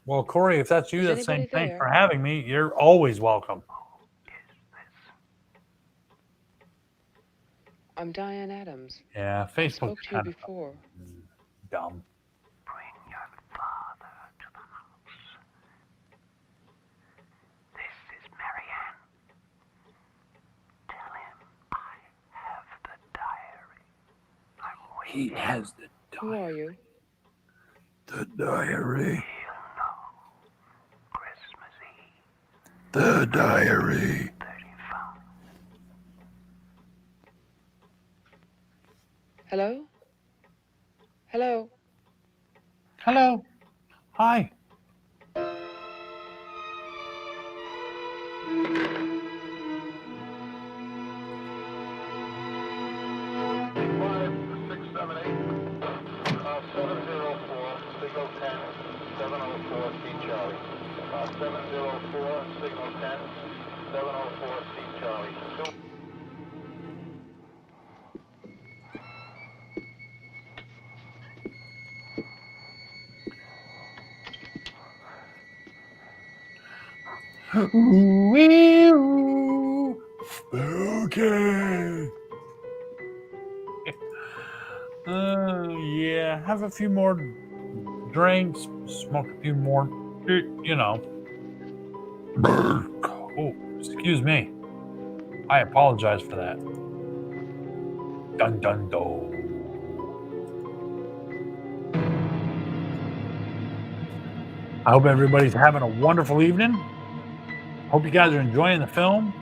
Well, Corey, if that's you, Is that's saying anybody thanks there? for having me. You're always welcome. I'm Diane Adams. Yeah, I Facebook spoke to you before. Dumb. Bring your father to the house. This is Marianne. Tell him I have the diary. I'm waiting. He has the diary. Who are you? The diary. He'll know. Christmas Eve. The diary. 35. Hello? Hello? Hello. Hi. Ooh, spooky. Yeah, have a few more drinks, smoke a few more, you know. Oh, excuse me. I apologize for that. Dun dun dun. I hope everybody's having a wonderful evening. Hope you guys are enjoying the film.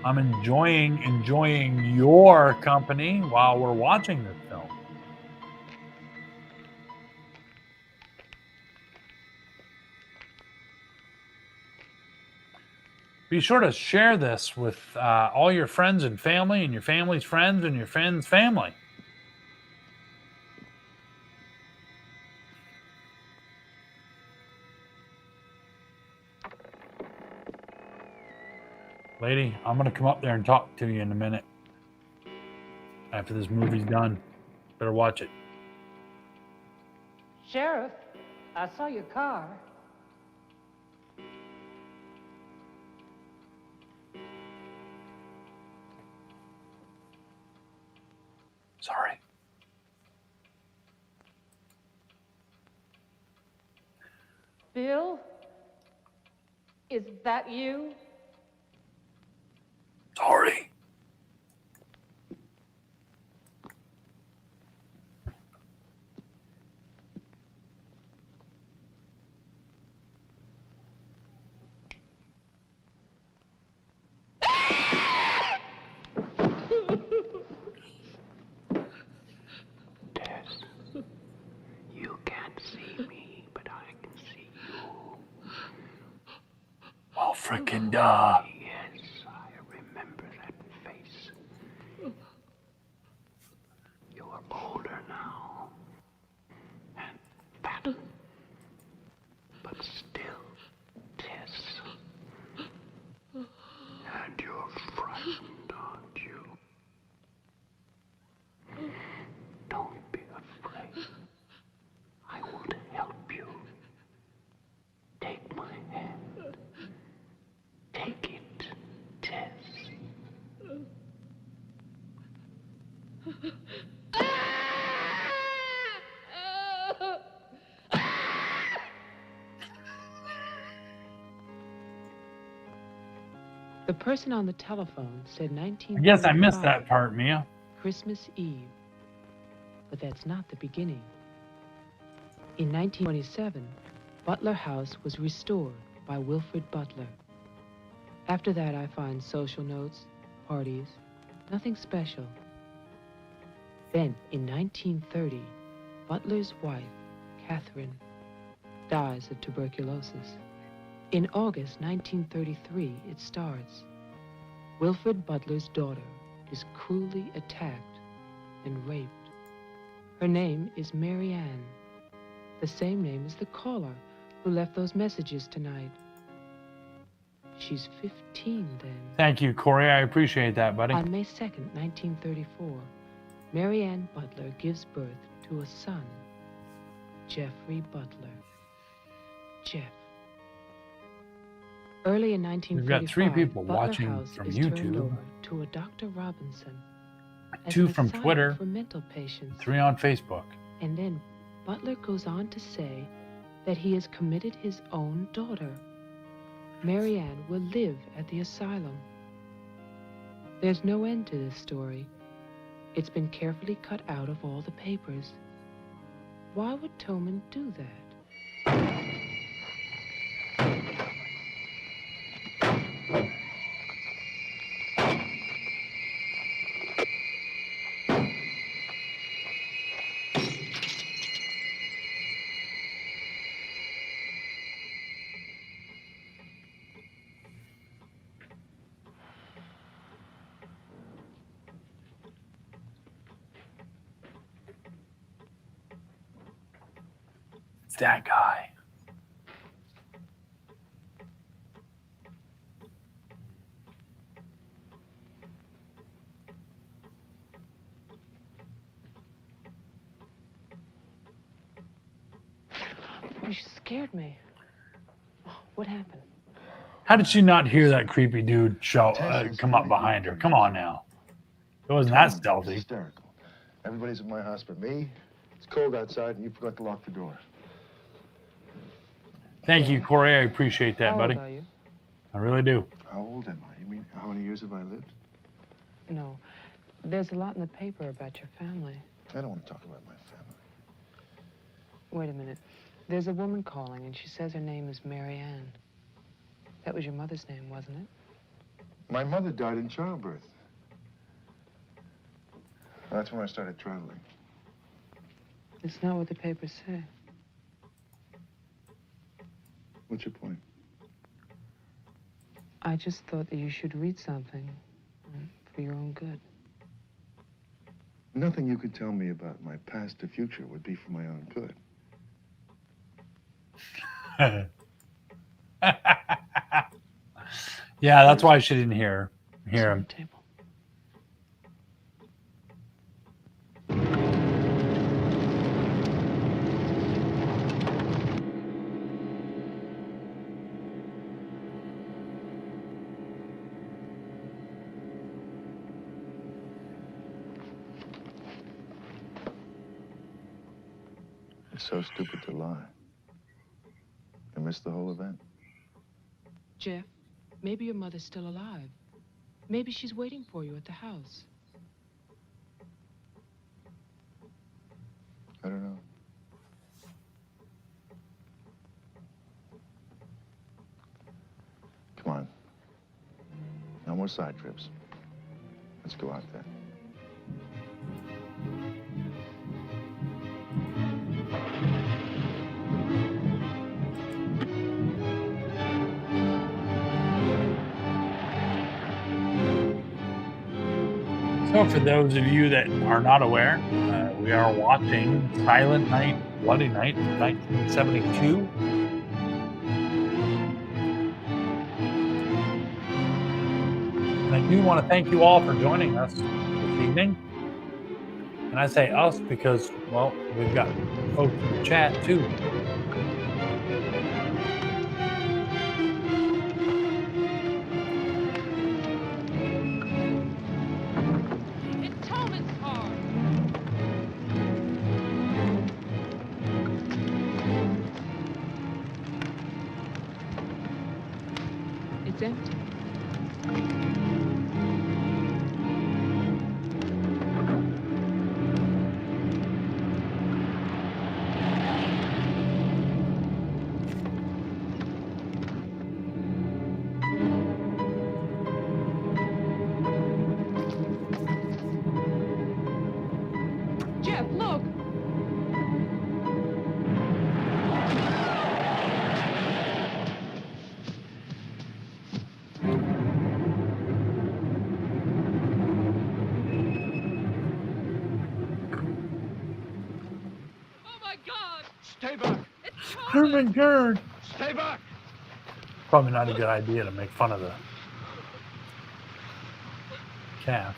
I'm enjoying your company while we're watching this film. Be sure to share this with all your friends and family, and your family's friends, and your friends' family. Lady, I'm going to come up there and talk to you in a minute. After this movie's done. Better watch it. Sheriff, I saw your car. Sorry. Bill? Is that you? Sorry. Linda. Yes, I remember that face. You are older now. And fat. But still, Tess. And you're frightened, aren't you? Don't be afraid. I want to help you. Take my hand. Take it, Tess. The person on the telephone said 1935. I guess I missed that part, Mia. Christmas Eve. But that's not the beginning. In 1927, Butler House was restored by Wilfred Butler. After that, I find social notes, parties, nothing special. Then, in 1930, Butler's wife, Catherine, dies of tuberculosis. In August 1933, it starts. Wilfred Butler's daughter is cruelly attacked and raped. Her name is Mary Ann, the same name as the caller who left those messages tonight. She's 15 then. Thank you, Corey. I appreciate that, buddy. On May 2nd, 1934, Mary Ann Butler gives birth to a son, Jeffrey Butler. Jeff. Early in 1935, We've got 3 people Butler watching House from is turned YouTube, over to a Dr. Robinson as 2 an from asylum Twitter, for mental patients. 3 on Facebook. And then Butler goes on to say that he has committed his own daughter. Mary Ann will live at the asylum. There's no end to this story. It's been carefully cut out of all the papers. Why would Toman do that? It's that guy. You scared me. What happened? How did she not hear that creepy dude come up behind her? Come on now. It wasn't that stealthy. Hysterical. Everybody's at my house but me. It's cold outside and you forgot to lock the door. Thank you, Corey. I appreciate that, How buddy. old are you? I really do. How old am I? You mean, how many years have I lived? No. There's a lot in the paper about your family. I don't want to talk about my family. Wait a minute. There's a woman calling, and she says her name is Mary Ann. That was your mother's name, wasn't it? My mother died in childbirth. That's when I started traveling. It's not what the papers say. What's your point? I just thought that you should read something for your own good. Nothing you could tell me about my past or future would be for my own good. Yeah, that's why she didn't hear him. It's so stupid to lie. I missed the whole event. Jeff, maybe your mother's still alive. Maybe she's waiting for you at the house. I don't know. Come on. No more side trips. Let's go out there. So for those of you that are not aware, we are watching Silent Night, Bloody Night, 1972. And I do want to thank you all for joining us this evening. And I say us because, well, we've got folks in the chat too. It's Tolman's car. It's empty. Jeff, look. Oh my God! Stay back! It's Herman Gerd. Stay back! Probably not a good idea to make fun of the cast.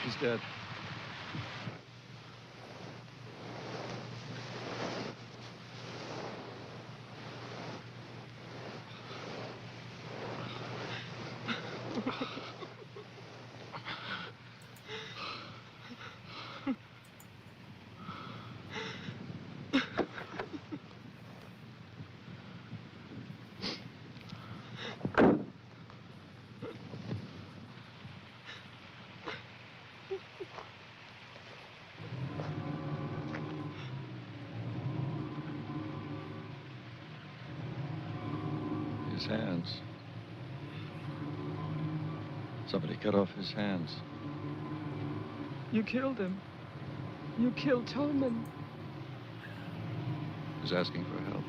He's dead. His hands. Somebody cut off his hands. You killed him. You killed Tolman. He's asking for help.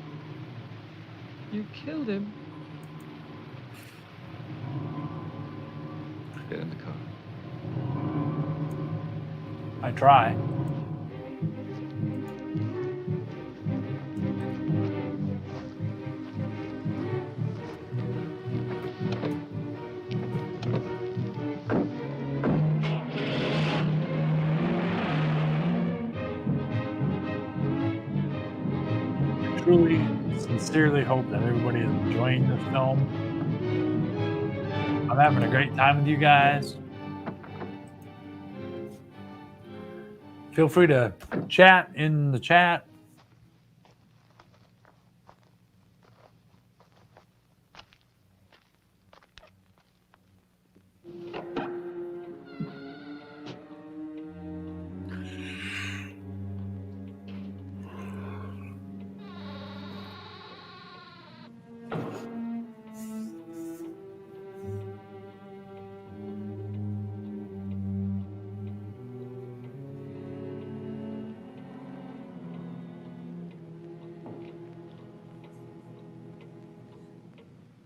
You killed him. Get in the car. I try. Truly, sincerely hope that everybody is enjoying this film. I'm having a great time with you guys. Feel free to chat in the chat.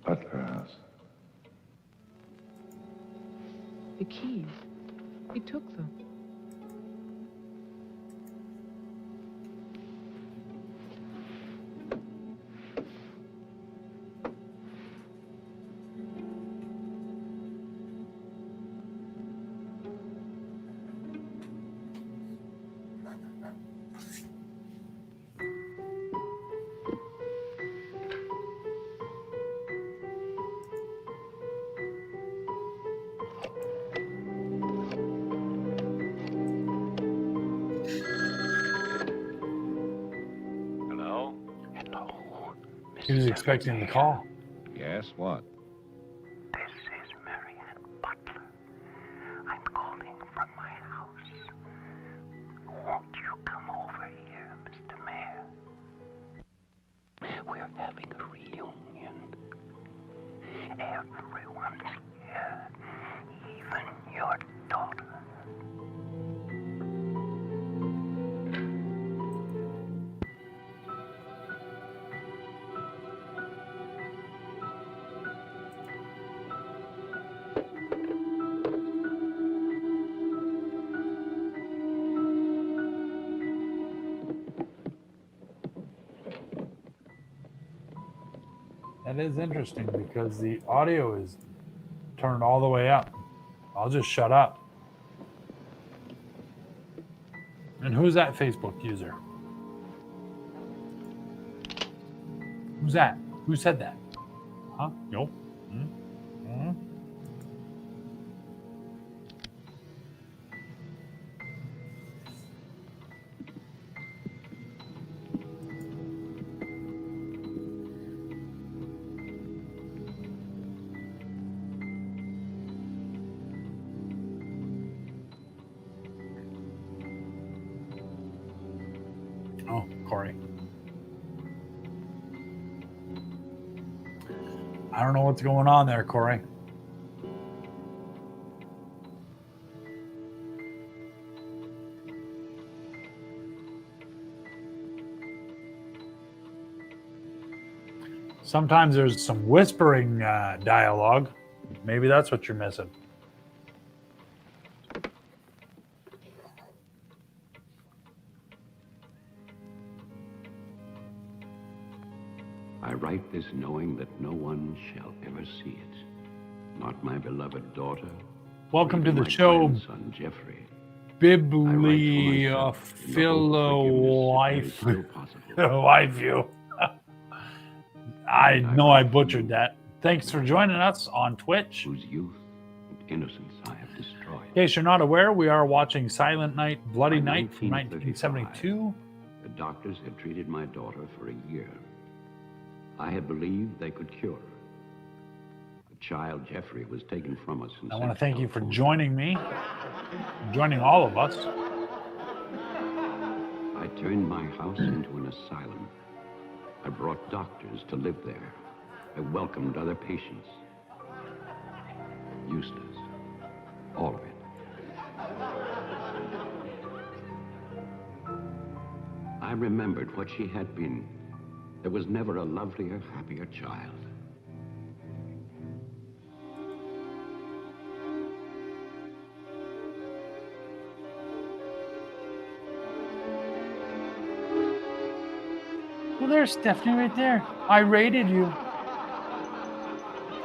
Butler House. The keys. He took them. He was expecting the call. Yes, what? This is Marianne Butler. I'm calling from my house. Won't you come over here, Mr. Mayor? We're having a Everyone's here, even your daughter. That is interesting because the audio is turned all the way up. I'll just shut up. And who's that Facebook user? Who's that? Who said that? Huh? Nope. Mm-hmm. Oh, Corey. I don't know what's going on there, Corey. Sometimes there's some whispering dialogue. Maybe that's what you're missing. I write this knowing that no one shall ever see it. Not my beloved daughter. Welcome to the my show, grandson, Jeffrey. Bibliophilo wife you. I know I butchered that. Thanks for joining us on Twitch. Whose youth and innocence I have destroyed. In case you're not aware, we are watching Silent Night, Bloody Night from 1972. The doctors had treated my daughter for a year. I had believed they could cure her. The child, Jeffrey, was taken from us. I want to thank you for joining me, joining all of us. I turned my house into an asylum. I brought doctors to live there. I welcomed other patients. Useless. All of it. I remembered what she had been. There was never a lovelier, happier child. Well, there's Stephanie right there. I rated you.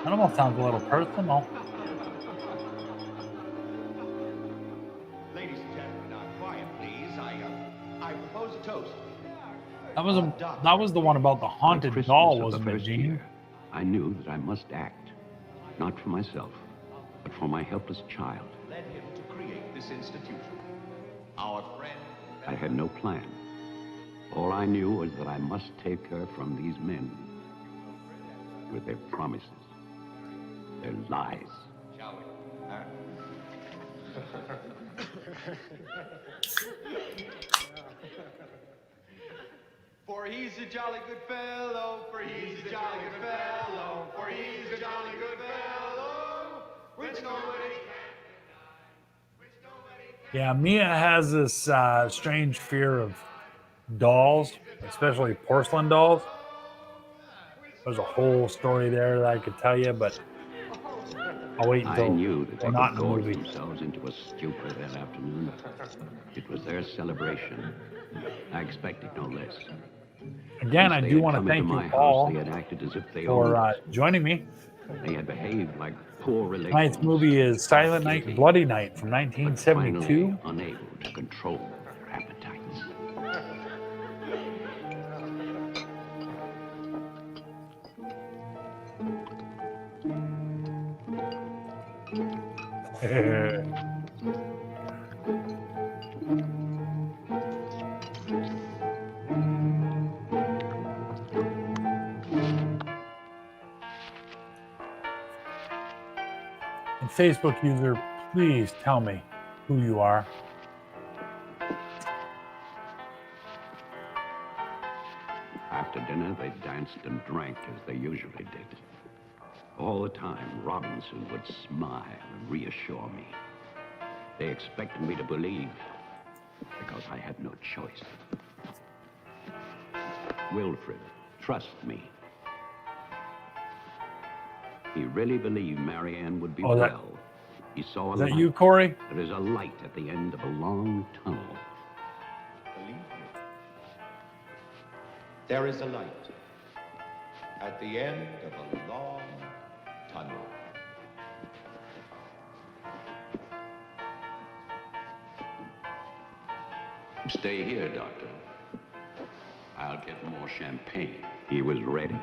That almost sounds a little personal. Ladies and gentlemen, quiet, please. I propose a toast. That was the one about the haunted doll, wasn't it, Gene? I knew that I must act, not for myself, but for my helpless child. Led him to create this institution. Our friend. I had no plan. All I knew was that I must take her from these men with their promises, their lies. Shall we? For he's a jolly good fellow, for he's a jolly good fellow, for he's a jolly good fellow, which nobody Yeah, Mia has this strange fear of dolls, especially porcelain dolls. There's a whole story there that I could tell you, but I'll wait until I knew that they not could in the gorge movie. themselves into a stupor that afternoon. It was their celebration. I expected no less. Again, I Once they do had want to come thank into you my all house, they had acted as if they for owned joining me. They had behaved like poor relations. Tonight's movie is Silent Night, Bloody Night from but 1972. finally unable to control their appetites. And Facebook user, please tell me who you are. After dinner, they danced and drank as they usually did. All the time, Robinson would smile and reassure me. They expected me to believe, because I had no choice. Wilfred, trust me. He really believed Marianne would be well. He saw a Is that light. you, Corey? There is a light at the end of a long tunnel. Believe me. There is a light at the end of a long tunnel. Stay here, Doctor. I'll get more champagne. He was ready.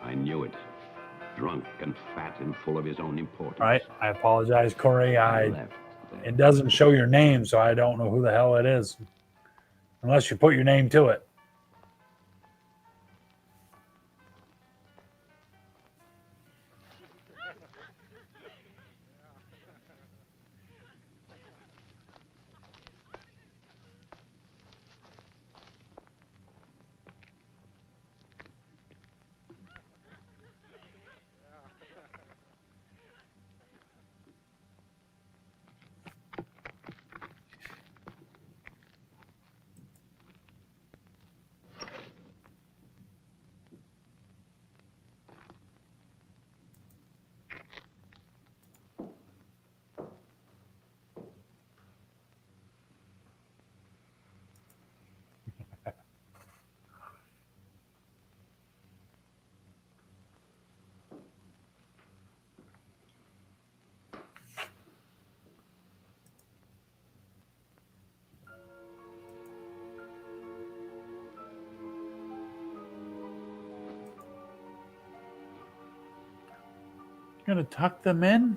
I knew it. Drunk and fat and full of his own importance. All right. I apologize, Corey. left. It doesn't show your name, so I don't know who the hell it is. Unless you put your name to it. Gonna tuck them in?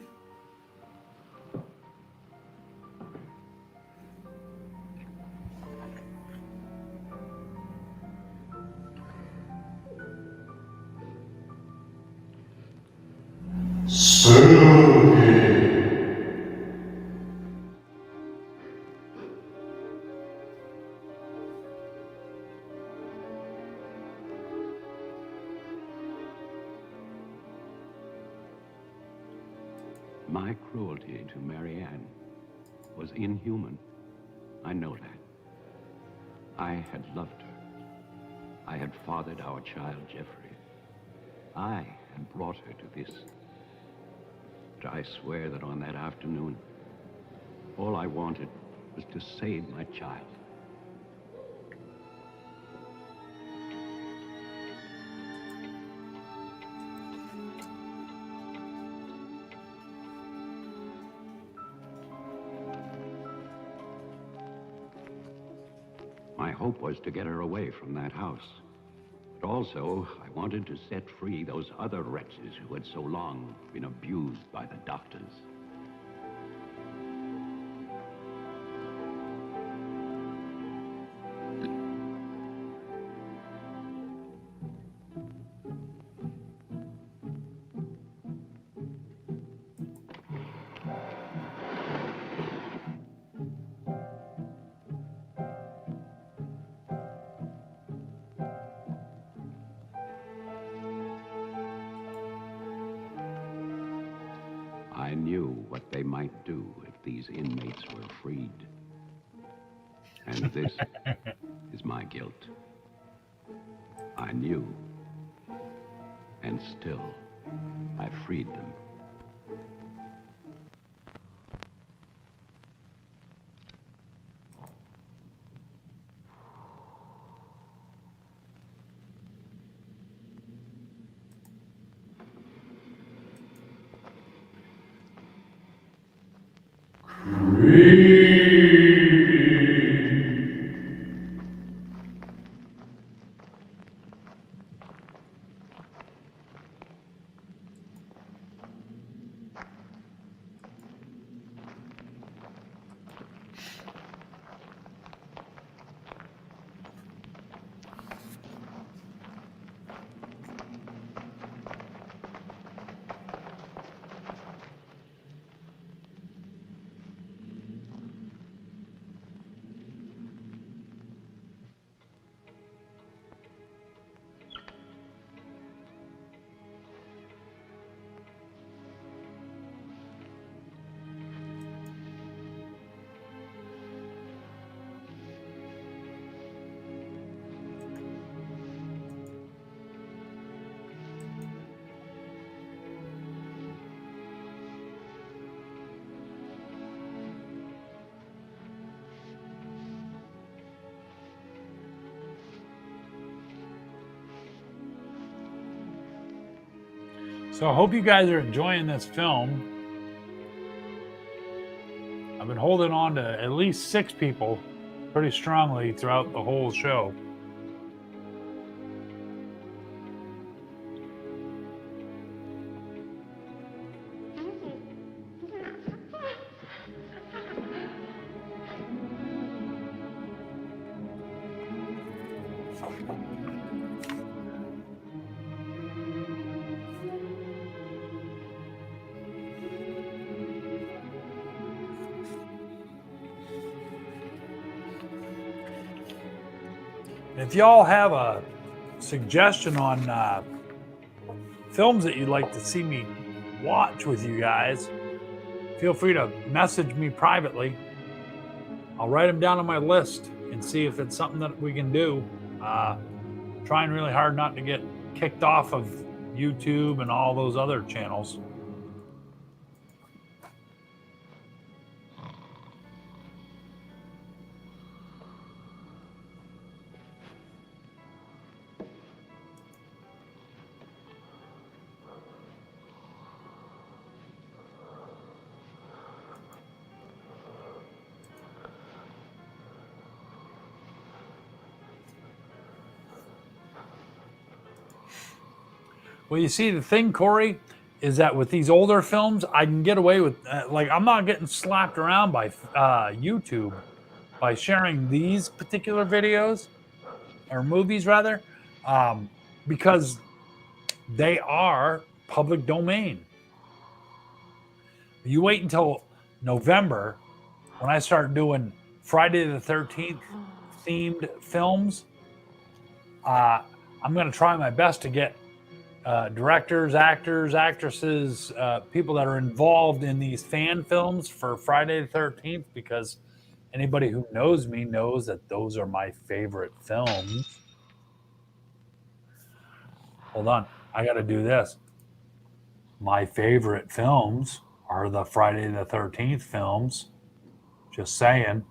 My cruelty to Marianne was inhuman. I know that. I had loved her. I had fathered our child, Jeffrey. I had brought her to this. But I swear that on that afternoon, all I wanted was to save my child. My hope was to get her away from that house. But also, I wanted to set free those other wretches who had so long been abused by the doctors. I knew what they might do if these inmates were freed. And this is my guilt. I knew, and still, I freed them. So I hope you guys are enjoying this film. I've been holding on to at least 6 people pretty strongly throughout the whole show. If y'all have a suggestion on films that you'd like to see me watch with you guys, feel free to message me privately. I'll write them down on my list and see if it's something that we can do. Trying really hard not to get kicked off of YouTube and all those other channels. Well, you see, the thing, Corey, is that with these older films, I can get away with, like, I'm not getting slapped around by YouTube by sharing these particular videos, or movies rather, because they are public domain. You wait until November when I start doing Friday the 13th themed films. I'm going to try my best to get directors, actors, actresses, people that are involved in these fan films for Friday the 13th, because anybody who knows me knows that those are my favorite films. Hold on, I got to do this. My favorite films are the Friday the 13th films. Just saying.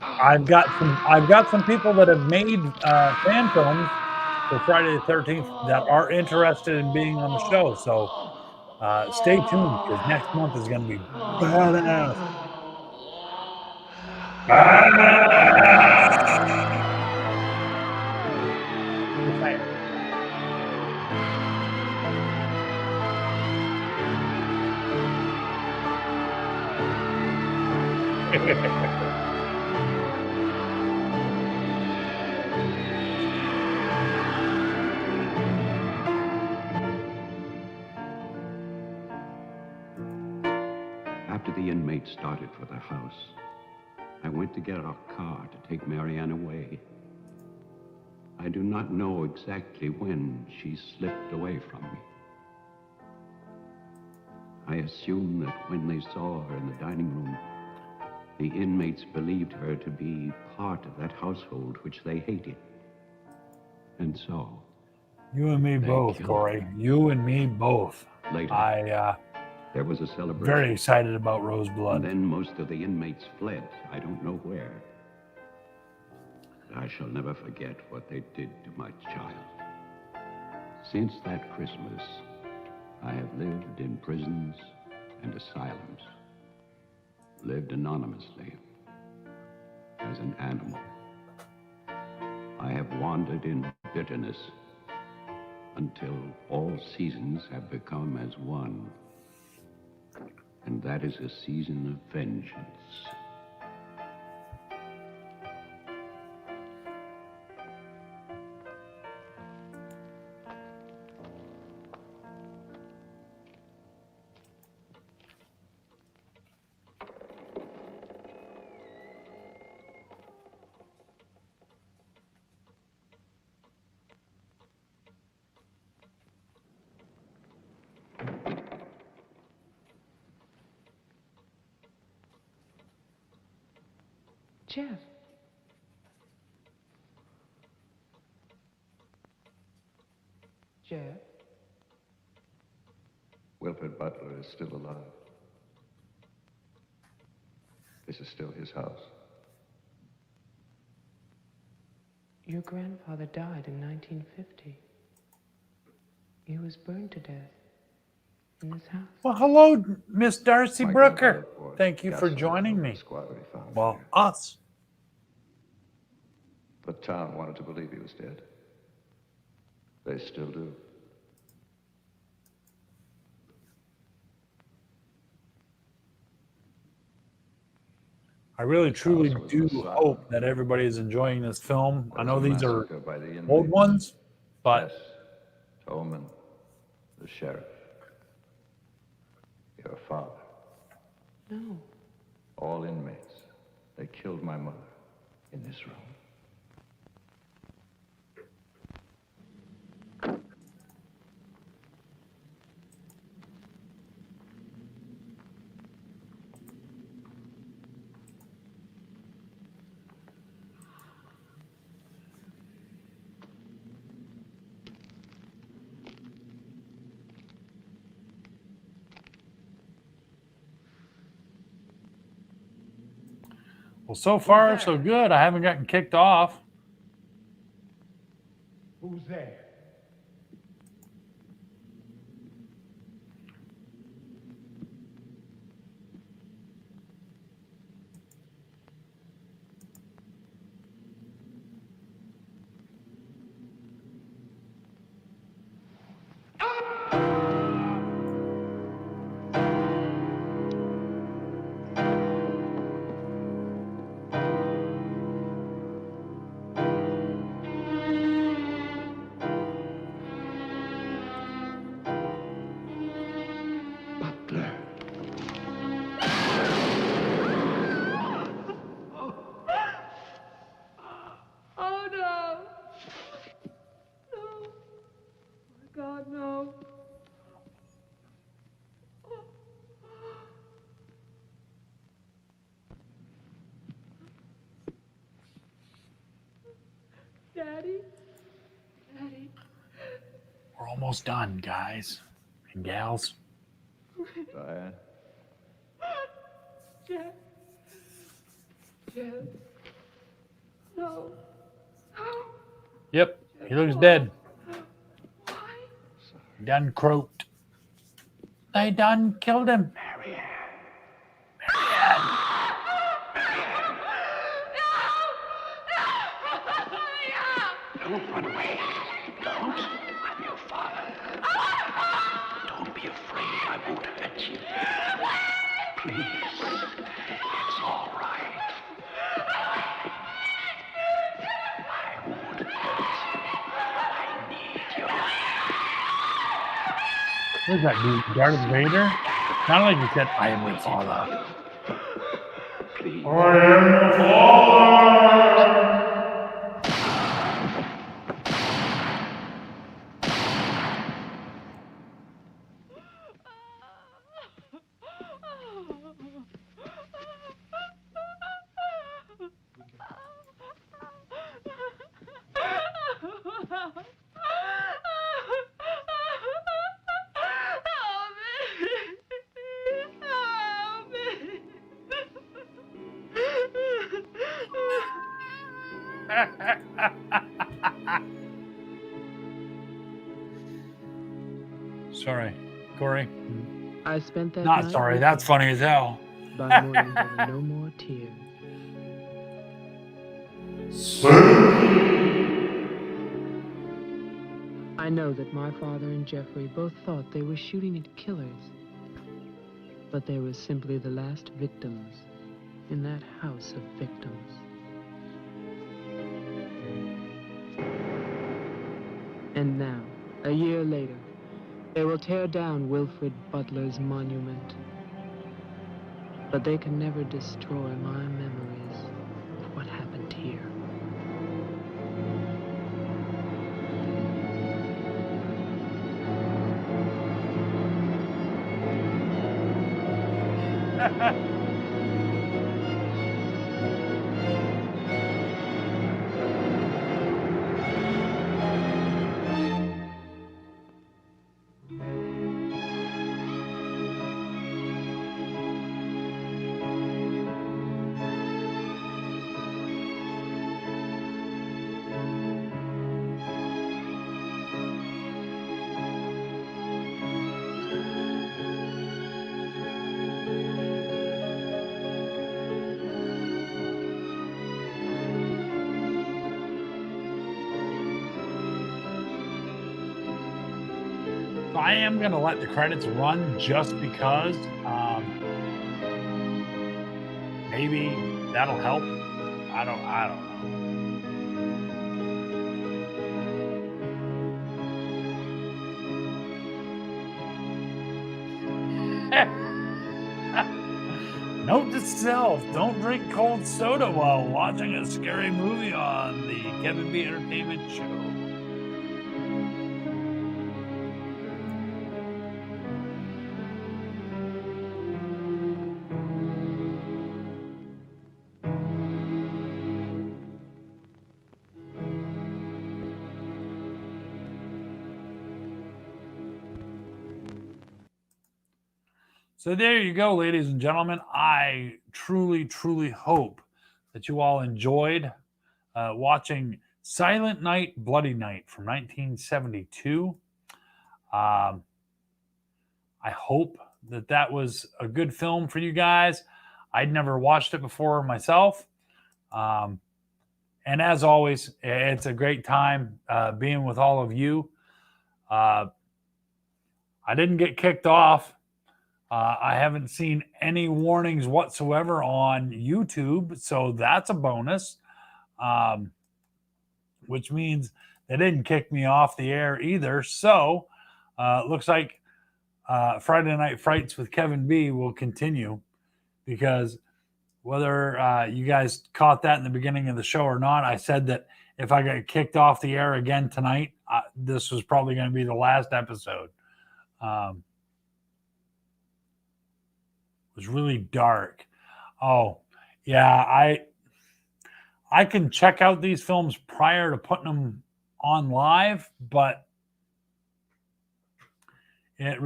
I've got some people that have made fan films for Friday the 13th that are interested in being on the show. So stay tuned, because next month is going to be badass. Just saying. After the inmates started for the house, I went to get our car to take Marianne away. I do not know exactly when she slipped away from me. I assume that when they saw her in the dining room, the inmates believed her to be part of that household which they hated. And so... You and me both, Corey. You and me both. Later, there was a celebration. Very excited about Roseblood. And then most of the inmates fled. I don't know where. But I shall never forget what they did to my child. Since that Christmas, I have lived in prisons and asylums. Lived anonymously, as an animal. I have wandered in bitterness until all seasons have become as one. And that is a season of vengeance. Jeff. Jeff? Wilfred Butler is still alive. This is still his house. Your grandfather died in 1950. He was burned to death in this house. Well, hello, Miss Darcy My Brooker. grandfather poured Thank you for gasoline joining over me. the squad we found Well, here. us. The town wanted to believe he was dead. They still do. I really, truly house was do the slaughter. hope that everybody is enjoying this film. There I was know a these are massacre by the inmates. old ones, but Yes, Tolman, the sheriff, your father, No. all inmates. They killed my mother in this room. well, so far so good. I haven't gotten kicked off. Who's there? Oh, no. No. My God, no. Daddy? Daddy? We're almost done, guys and gals. Diane, Jeff? Jeff? No. No. Yep, he looks dead. Why? Done croaked. They done killed him. Don't run away. Don't. I'm your father. Don't be afraid. I won't hurt you. Please. It's all right. I won't hurt you. I need your What is that dude? Darth Vader? Sounded like he said, I am your father. Please. I am your father. Sorry, Corey. I spent that Not night sorry. with That's him. funny as hell. By morning, there were no more tears. I know that my father and Jeffrey both thought they were shooting at killers, but they were simply the last victims in that house of victims. And now, a year later, they will tear down Wilfred Butler's monument. But they can never destroy my memories of what happened here. So I am going to let the credits run just because maybe that'll help. I don't know. Note to self, don't drink cold soda while watching a scary movie on the Kevin B Entertainment Show. So there you go, ladies and gentlemen. I truly, truly hope that you all enjoyed watching Silent Night, Bloody Night from 1972. I hope that that was a good film for you guys. I'd never watched it before myself. And as always, it's a great time being with all of you. I didn't get kicked off. I haven't seen any warnings whatsoever on YouTube, so that's a bonus, which means they didn't kick me off the air either. So looks like Friday Night Frights with Kevin B will continue, because whether you guys caught that in the beginning of the show or not, I said that if I got kicked off the air again tonight, this was probably going to be the last episode. Was really dark. Oh, yeah, I can check out these films prior to putting them on live, but they are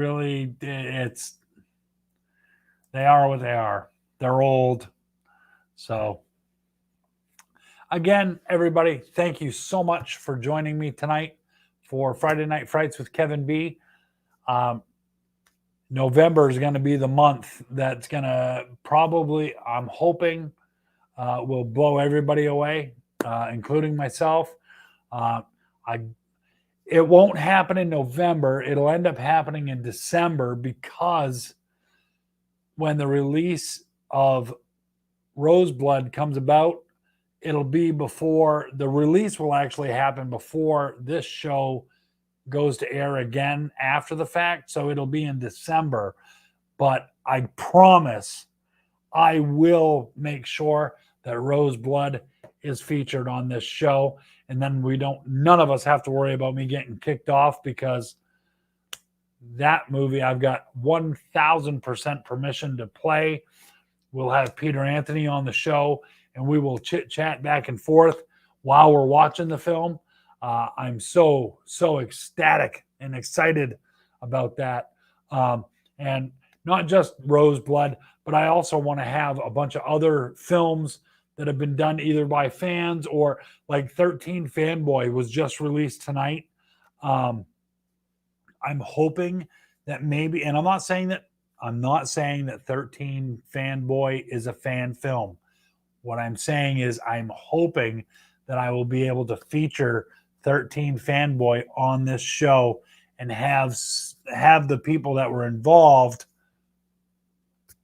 what they are. They're old. So again, everybody, thank you so much for joining me tonight for Friday Night Frights with Kevin B. November is going to be the month that's going to probably, I'm hoping, will blow everybody away, including myself. It won't happen in November. It'll end up happening in December, because when the release of Roseblood comes about, it'll be before the release will actually happen before this show goes to air again after the fact. So it'll be in December, but I promise I will make sure that Roseblood is featured on this show. And then none of us have to worry about me getting kicked off, because that movie I've got 1000% permission to play. We'll have Peter Anthony on the show, and we will chit chat back and forth while we're watching the film. I'm so ecstatic and excited about that. And not just Roseblood, but I also want to have a bunch of other films that have been done either by fans, or like 13 Fanboy was just released tonight. I'm hoping that maybe, and I'm not saying that 13 Fanboy is a fan film. What I'm saying is I'm hoping that I will be able to feature 13 Fanboy on this show and have the people that were involved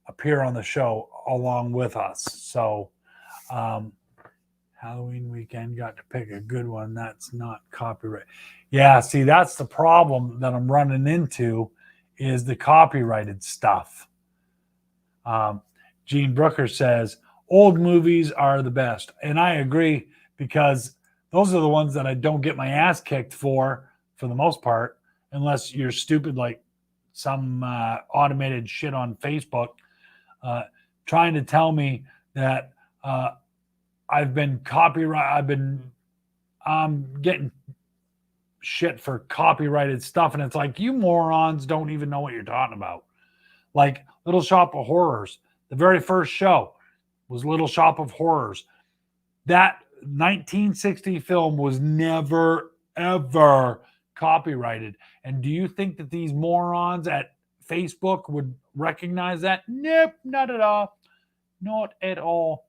appear on the show along with us. So Halloween weekend, got to pick a good one. That's not copyright. Yeah, see, that's the problem that I'm running into, is the copyrighted stuff. Gene Brooker says, old movies are the best. And I agree, because those are the ones that I don't get my ass kicked for the most part, unless you're stupid like some automated shit on Facebook trying to tell me that I've been getting shit for copyrighted stuff. And it's like, you morons don't even know what you're talking about. Like Little Shop of Horrors. The very first show was Little Shop of Horrors. That 1960 film was never, ever copyrighted. And do you think that these morons at Facebook would recognize that? Nope, not at all. Not at all.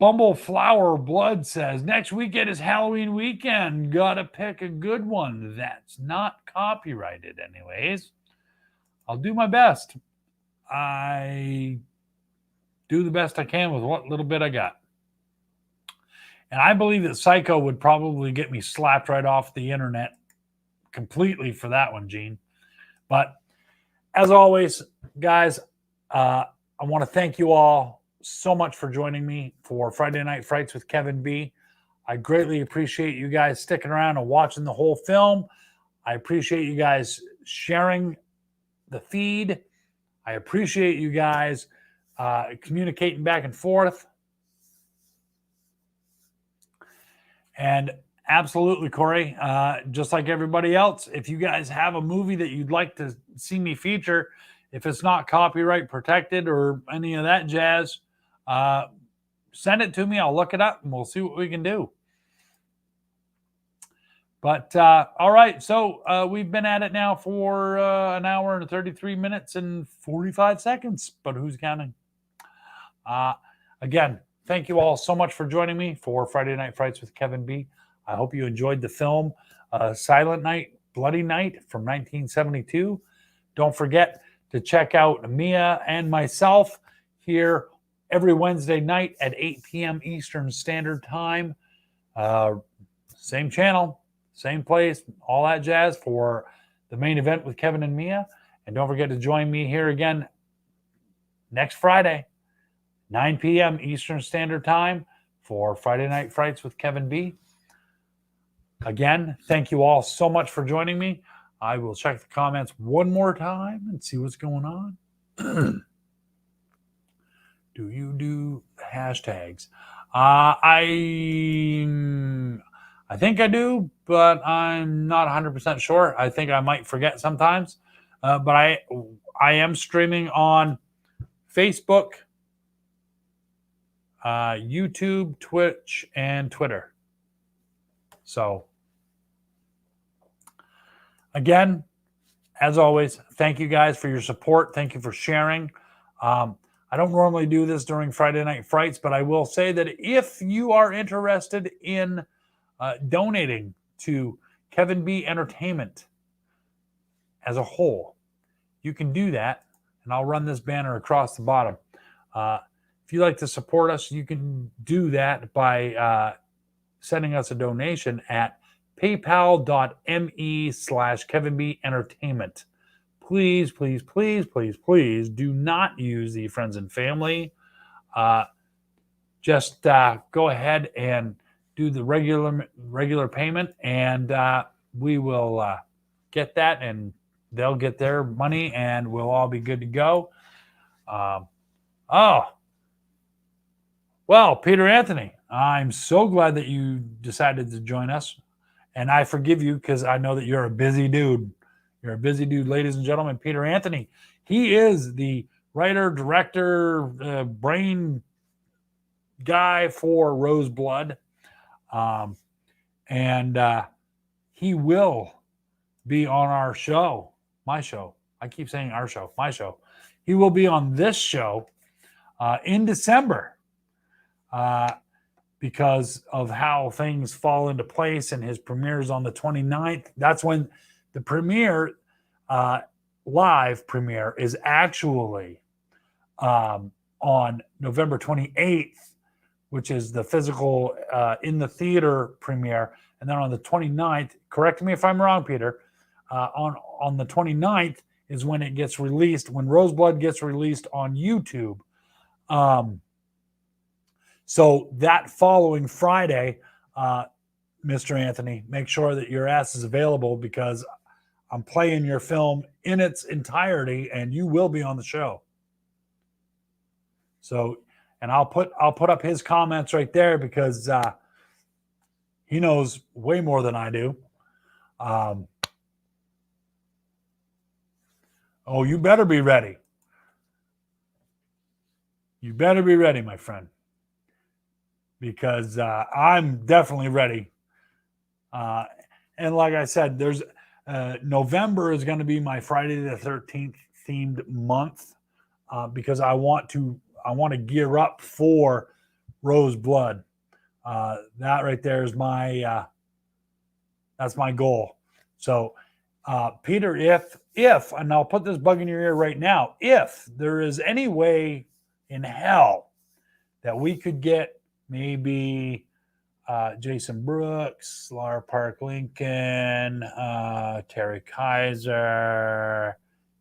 Bumbleflower Blood says, next weekend is Halloween weekend. Gotta pick a good one that's not copyrighted anyways. I'll do my best. I do the best I can with what little bit I got. And I believe that Psycho would probably get me slapped right off the internet completely for that one, Gene. But as always, guys, I want to thank you all so much for joining me for Friday Night Frights with Kevin B. I greatly appreciate you guys sticking around and watching the whole film. I appreciate you guys sharing the feed. I appreciate you guys communicating back and forth. And absolutely, Corey, just like everybody else, if you guys have a movie that you'd like to see me feature, if it's not copyright protected or any of that jazz, send it to me. I'll look it up and we'll see what we can do. But all right, so we've been at it now for an hour and 33 minutes and 45 seconds, but who's counting? Again, thank you all so much for joining me for Friday Night Frights with Kevin B. I hope you enjoyed the film Silent Night, Bloody Night from 1972. Don't forget to check out Mia and myself here every Wednesday night at 8 p.m. Eastern Standard Time. Same channel, same place, all that jazz for the main event with Kevin and Mia. And don't forget to join me here again next Friday, 9 p.m. Eastern Standard Time for Friday Night Frights with Kevin B. Again, thank you all so much for joining me. I will check the comments one more time and see what's going on. Do you do hashtags? I think I do, but I'm not 100% sure. I think I might forget sometimes. But I am streaming on Facebook, YouTube, Twitch, and Twitter. So, again, as always, thank you guys for your support. Thank you for sharing. I don't normally do this during Friday Night Frights, but I will say that if you are interested in donating to Kevin B Entertainment as a whole, you can do that. And I'll run this banner across the bottom. If you'd like to support us, you can do that by sending us a donation at paypal.me/Kevin B Entertainment. Please, please, please, please, please do not use the friends and family. Just go ahead and do the regular payment, and we will get that, and they'll get their money, and we'll all be good to go. Well, Peter Anthony, I'm so glad that you decided to join us, and I forgive you because I know that you're a busy dude. You're a busy dude, ladies and gentlemen. Peter Anthony, he is the writer, director, brain guy for Roseblood. And he will be on our show, my show. I keep saying our show, my show. He will be on this show in December because of how things fall into place, and his premiere is on the 29th. That's when the premiere, live premiere, is actually on November 28th, which is the physical in the theater premiere. And then on the 29th, correct me if I'm wrong, Peter, on the 29th is when it gets released, when Roseblood gets released on YouTube. So that following Friday, Mr. Anthony, make sure that your ass is available because I'm playing your film in its entirety, and you will be on the show. So, and I'll put up his comments right there because he knows way more than I do. Oh, you better be ready. You better be ready, my friend, because I'm definitely ready. And like I said, there's November is going to be my Friday the 13th themed month because I want to gear up for Rose Blood. That right there is my that's my goal. So Peter, if and I'll put this bug in your ear right now, if there is any way in hell that we could get maybe Jason Brooks, Laura Park Lincoln, Terry Kaiser,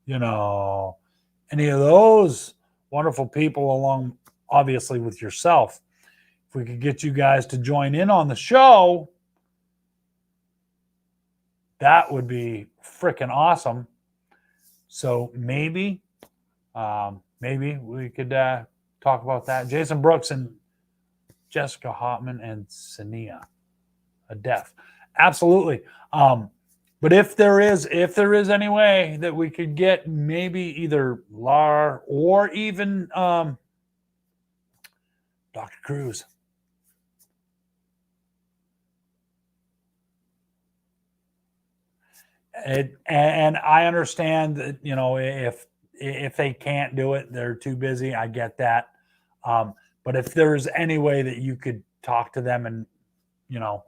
you know, any of those wonderful people along, obviously, with yourself. If we could get you guys to join in on the show, that would be freaking awesome. So maybe we could talk about that. Jason Brooks and Jessica Hotman and Sania, a death. Absolutely. But if there is any way that we could get maybe either Lar or even Dr. Cruz. And I understand that, you know, if they can't do it, they're too busy. I get that. But if there's any way that you could talk to them, and, you know,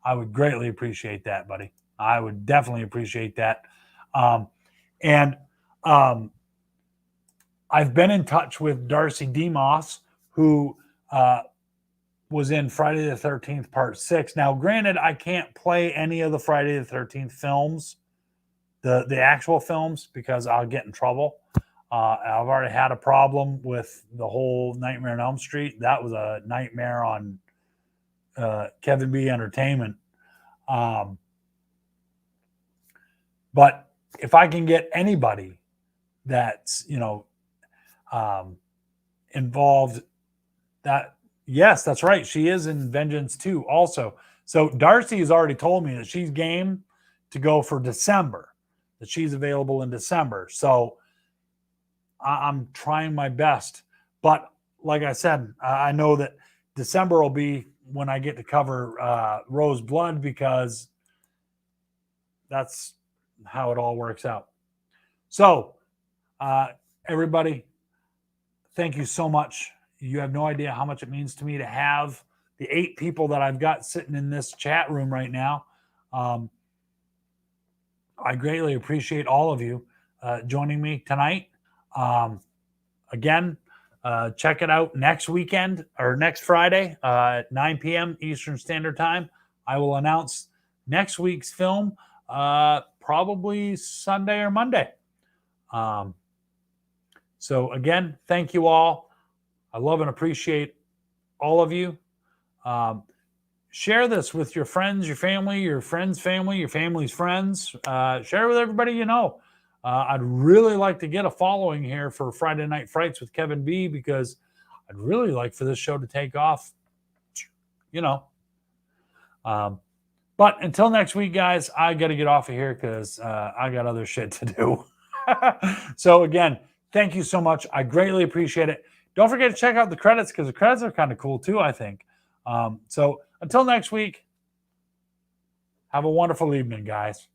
I would greatly appreciate that, buddy. I would definitely appreciate that. I've been in touch with Darcy Demos, who was in Friday the 13th, Part 6. Now, granted, I can't play any of the Friday the 13th films, the actual films, because I'll get in trouble. I've already had a problem with the whole Nightmare on Elm Street. That was a nightmare on Kevin B. Entertainment. But if I can get anybody that's, you know, involved, that, yes, that's right. She is in Vengeance 2 also. So Darcy has already told me that she's game to go for December, that she's available in December. So I'm trying my best. But like I said, I know that December will be when I get to cover Rose Blood, because that's how it all works out. So everybody, thank you so much. You have no idea how much it means to me to have the 8 people that I've got sitting in this chat room right now. I greatly appreciate all of you joining me tonight. Again, check it out next weekend or next Friday at 9 p.m. Eastern Standard Time. I will announce next week's film probably Sunday or Monday. So again, thank you all. I love and appreciate all of you. Share this with your friends, your family, your friends' family, your family's friends. Share it with everybody you know. I'd really like to get a following here for Friday Night Frights with Kevin B, because I'd really like for this show to take off, you know. But until next week, guys, I got to get off of here because I got other shit to do. So again, thank you so much. I greatly appreciate it. Don't forget to check out the credits, because the credits are kind of cool too, I think. So until next week, have a wonderful evening, guys.